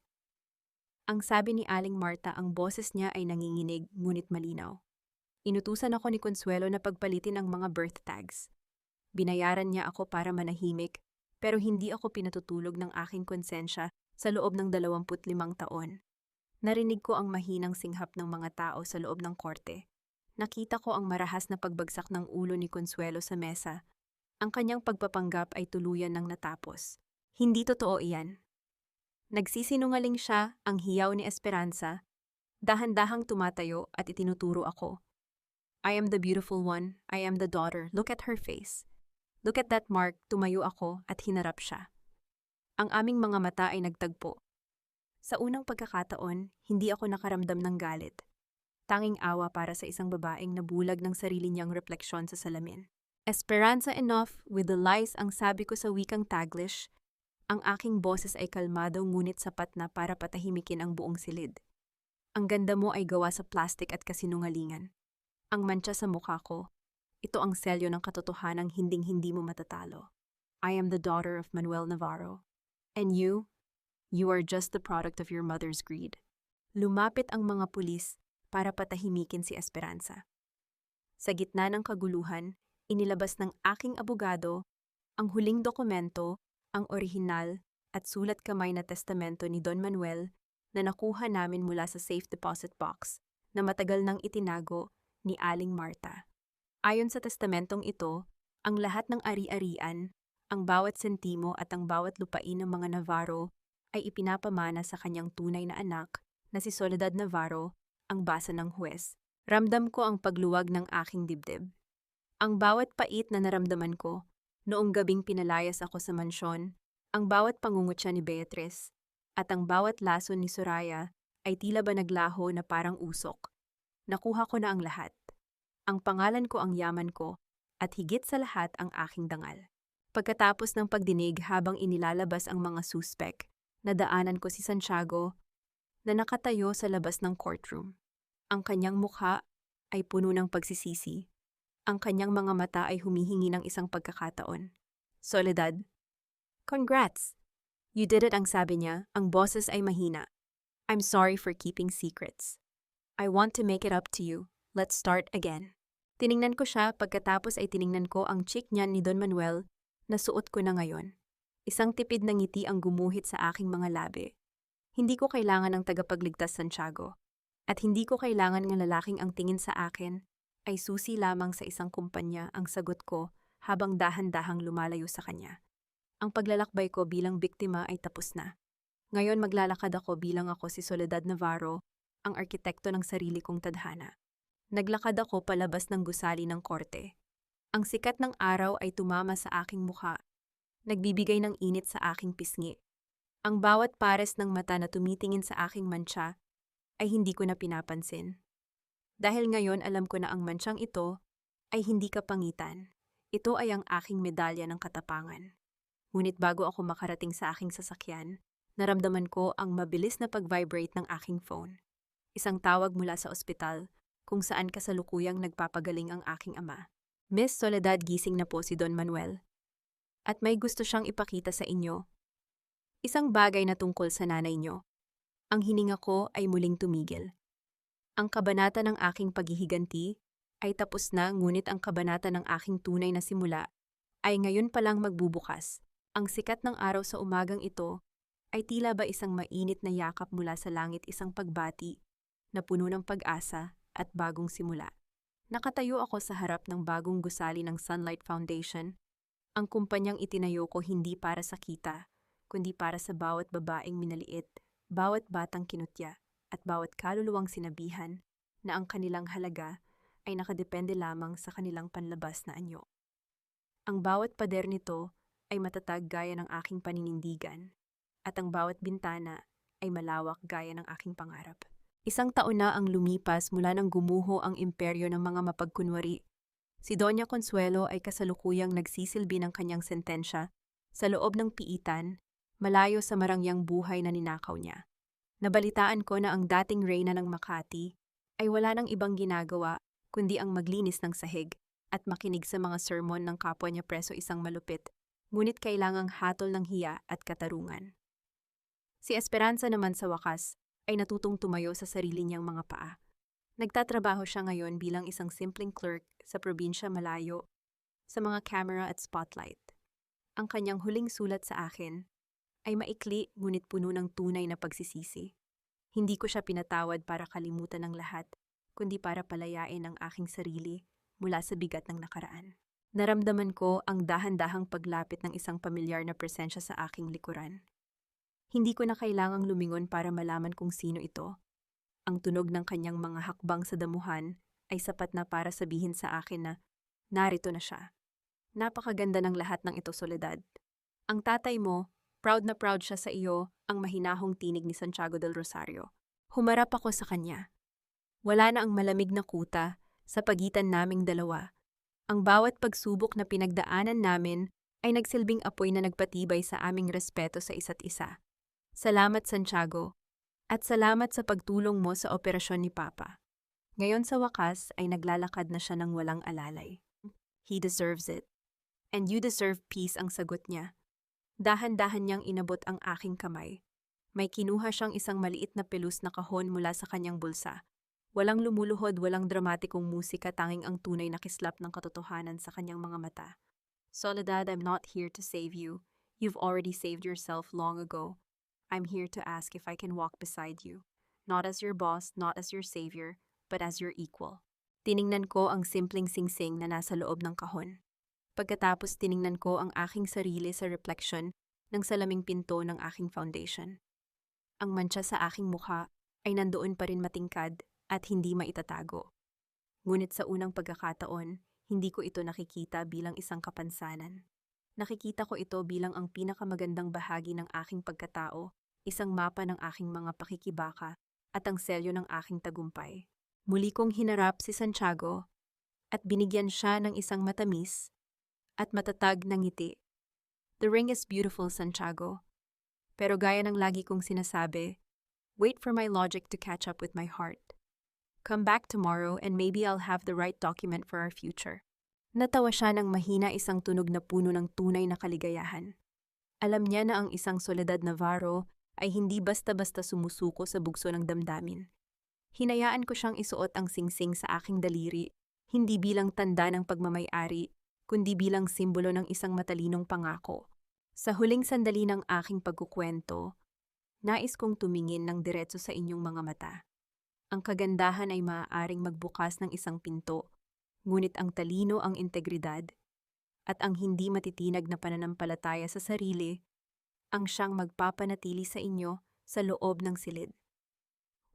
Ang sabi ni Aling Marta, ang boses niya ay nanginginig ngunit malinaw. Inutusan ako ni Consuelo na pagpalitin ang mga birth tags. Binayaran niya ako para manahimik, pero hindi ako pinatutulog ng aking konsensya sa loob ng 25 taon. Narinig ko ang mahinang singhap ng mga tao sa loob ng korte. Nakita ko ang marahas na pagbagsak ng ulo ni Consuelo sa mesa. Ang kanyang pagpapanggap ay tuluyan ng natapos. Hindi totoo iyan. Nagsisinungaling siya, ang hiyaw ni Esperanza. Dahan-dahang tumatayo at itinuturo ako. I am the beautiful one. I am the daughter. Look at her face. Look at that mark. Tumayo ako at hinarap siya. Ang aming mga mata ay nagtagpo. Sa unang pagkakataon, hindi ako nakaramdam ng galit. Tanging awa para sa isang babaeng nabulag ng sarili niyang refleksyon sa salamin. Esperanza enough with the lies ang sabi ko sa wikang Taglish. Ang aking boses ay kalmado ngunit sapat na para patahimikin ang buong silid. Ang ganda mo ay gawa sa plastic at kasinungalingan. Ang mantsa sa mukha ko, ito ang selyo ng katotohanang hinding-hindi mo matatalo. I am the daughter of Manuel Navarro. And you are just the product of your mother's greed. Lumapit ang mga pulis para patahimikin si Esperanza. Sa gitna ng kaguluhan, inilabas ng aking abogado ang huling dokumento, ang orihinal at sulat kamay na testamento ni Don Manuel na nakuha namin mula sa safe deposit box na matagal nang itinago ni Aling Marta. Ayon sa testamentong ito, ang lahat ng ari-arian, ang bawat sentimo at ang bawat lupain ng mga Navarro ay ipinapamana sa kanyang tunay na anak na si Soledad Navarro, ang basa ng huwes. Ramdam ko ang pagluwag ng aking dibdib. Ang bawat pait na naramdaman ko, noong gabing pinalayas ako sa mansyon, ang bawat pangungutya ni Beatrice, at ang bawat lason ni Soraya ay tila ba naglaho na parang usok. Nakuha ko na ang lahat. Ang pangalan ko ang yaman ko, at higit sa lahat ang aking dangal. Pagkatapos ng pagdinig habang inilalabas ang mga suspek, nadaanan ko si Santiago na nakatayo sa labas ng courtroom. Ang kanyang mukha ay puno ng pagsisisi. Ang kanyang mga mata ay humihingi ng isang pagkakataon. Soledad, congrats! You did it, ang sabi niya. Ang boses ay mahina. I'm sorry for keeping secrets. I want to make it up to you. Let's start again. Tiningnan ko siya pagkatapos ay tiningnan ko ang cheek niya ni Don Manuel na suot ko na ngayon. Isang tipid na ngiti ang gumuhit sa aking mga labi. Hindi ko kailangan ng tagapagligtas, Santiago. At hindi ko kailangan ng lalaking ang tingin sa akin ay susi lamang sa isang kumpanya, ang sagot ko habang dahan-dahang lumalayo sa kanya. Ang paglalakbay ko bilang biktima ay tapos na. Ngayon maglalakad ako bilang ako si Soledad Navarro, ang arkitekto ng sarili kong tadhana. Naglakad ako palabas ng gusali ng korte. Ang sikat ng araw ay tumama sa aking mukha, nagbibigay ng init sa aking pisngi. Ang bawat pares ng mata na tumitingin sa aking mantsa ay hindi ko na pinapansin. Dahil ngayon alam ko na ang mantsang ito ay hindi kapangitan. Ito ay ang aking medalya ng katapangan. Ngunit bago ako makarating sa aking sasakyan, naramdaman ko ang mabilis na pag-vibrate ng aking phone. Isang tawag mula sa ospital kung saan kasalukuyang nagpapagaling ang aking ama. Miss Soledad, gising na po si Don Manuel. At may gusto siyang ipakita sa inyo. Isang bagay na tungkol sa nanay niyo. Ang hininga ko ay muling tumigil. Ang kabanata ng aking paghihiganti ay tapos na, ngunit ang kabanata ng aking tunay na simula ay ngayon palang magbubukas. Ang sikat ng araw sa umagang ito ay tila ba isang mainit na yakap mula sa langit, isang pagbati na puno ng pag-asa at bagong simula. Nakatayo ako sa harap ng bagong gusali ng Sunlight Foundation. Ang kumpanyang itinayo ko hindi para sa kita, kundi para sa bawat babaeng minaliit, bawat batang kinutya, at bawat kaluluwang sinabihan na ang kanilang halaga ay nakadepende lamang sa kanilang panlabas na anyo. Ang bawat pader nito ay matatag gaya ng aking paninindigan, at ang bawat bintana ay malawak gaya ng aking pangarap. Isang taon na ang lumipas mula nang gumuho ang imperyo ng mga mapagkunwari. Si Doña Consuelo ay kasalukuyang nagsisilbi ng kanyang sentensya sa loob ng piitan, malayo sa marangyang buhay na ninakaw niya. Nabalitaan ko na ang dating reyna ng Makati ay wala nang ibang ginagawa kundi ang maglinis ng sahig at makinig sa mga sermon ng kapwa niya preso, isang malupit, ngunit kailangang hatol ng hiya at katarungan. Si Esperanza naman sa wakas ay natutong tumayo sa sarili niyang mga paa. Nagtatrabaho siya ngayon bilang isang simpleng clerk sa probinsya malayo sa mga camera at spotlight. Ang kanyang huling sulat sa akin ay maikli ngunit puno ng tunay na pagsisisi. Hindi ko siya pinatawad para kalimutan ang lahat, kundi para palayain ang aking sarili mula sa bigat ng nakaraan. Naramdaman ko ang dahan-dahang paglapit ng isang pamilyar na presensya sa aking likuran. Hindi ko na kailangang lumingon para malaman kung sino ito. Ang tunog ng kanyang mga hakbang sa damuhan ay sapat na para sabihin sa akin na narito na siya. Napakaganda ng lahat ng ito, Soledad. Ang tatay mo, proud na proud siya sa iyo, ang mahinahong tinig ni Santiago del Rosario. Humarap ako sa kanya. Wala na ang malamig na kuta sa pagitan naming dalawa. Ang bawat pagsubok na pinagdaanan namin ay nagsilbing apoy na nagpatibay sa aming respeto sa isa't isa. Salamat, Santiago, at salamat sa pagtulong mo sa operasyon ni Papa. Ngayon sa wakas ay naglalakad na siya ng walang alalay. He deserves it. And you deserve peace, ang sagot niya. Dahan-dahan niyang inabot ang aking kamay. May kinuha siyang isang maliit na pelus na kahon mula sa kanyang bulsa. Walang lumuluhod, walang dramatikong musika, tanging ang tunay na kislap ng katotohanan sa kanyang mga mata. Soledad, I'm not here to save you. You've already saved yourself long ago. I'm here to ask if I can walk beside you. Not as your boss, not as your savior, but as your equal. Tiningnan ko ang simpleng singsing na nasa loob ng kahon. Pagkatapos tiningnan ko ang aking sarili sa reflection ng salaming pinto ng aking foundation. Ang mantsa sa aking mukha ay nandoon pa rin matingkad at hindi maitatago. Ngunit sa unang pagkakataon, hindi ko ito nakikita bilang isang kapansanan. Nakikita ko ito bilang ang pinakamagandang bahagi ng aking pagkatao, isang mapa ng aking mga pakikibaka at ang selyo ng aking tagumpay. Muli kong hinarap si Santiago at binigyan siya ng isang matamis at matatag na ngiti. The ring is beautiful, Santiago. Pero gaya ng lagi kong sinasabi, wait for my logic to catch up with my heart. Come back tomorrow and maybe I'll have the right document for our future. Natawa siya ng mahina, isang tunog na puno ng tunay na kaligayahan. Alam niya na ang isang Soledad Navarro ay hindi basta-basta sumusuko sa bugso ng damdamin. Hinayaan ko siyang isuot ang singsing sa aking daliri, hindi bilang tanda ng pagmamay-ari, kundi bilang simbolo ng isang matalinong pangako. Sa huling sandali ng aking pagkukwento, nais kong tumingin ng diretso sa inyong mga mata. Ang kagandahan ay maaaring magbukas ng isang pinto, ngunit ang talino, ang integridad, at ang hindi matitinag na pananampalataya sa sarili, ang siyang magpapanatili sa inyo sa loob ng silid.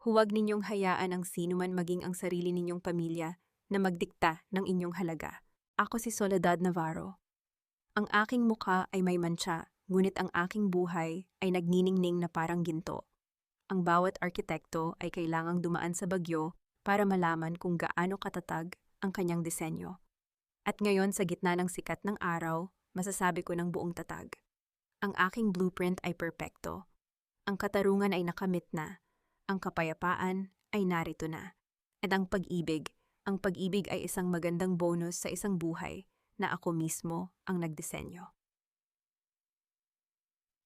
Huwag ninyong hayaan ang sinuman maging ang sarili ninyong pamilya na magdikta ng inyong halaga. Ako si Soledad Navarro. Ang aking mukha ay may mantsa, ngunit ang aking buhay ay nagniningning na parang ginto. Ang bawat arkitekto ay kailangang dumaan sa bagyo para malaman kung gaano katatag ang kanyang disenyo. At ngayon sa gitna ng sikat ng araw, masasabi ko ng buong tatag. Ang aking blueprint ay perpekto. Ang katarungan ay nakamit na. Ang kapayapaan ay narito na. At ang pag-ibig ay isang magandang bonus sa isang buhay na ako mismo ang nagdisenyo.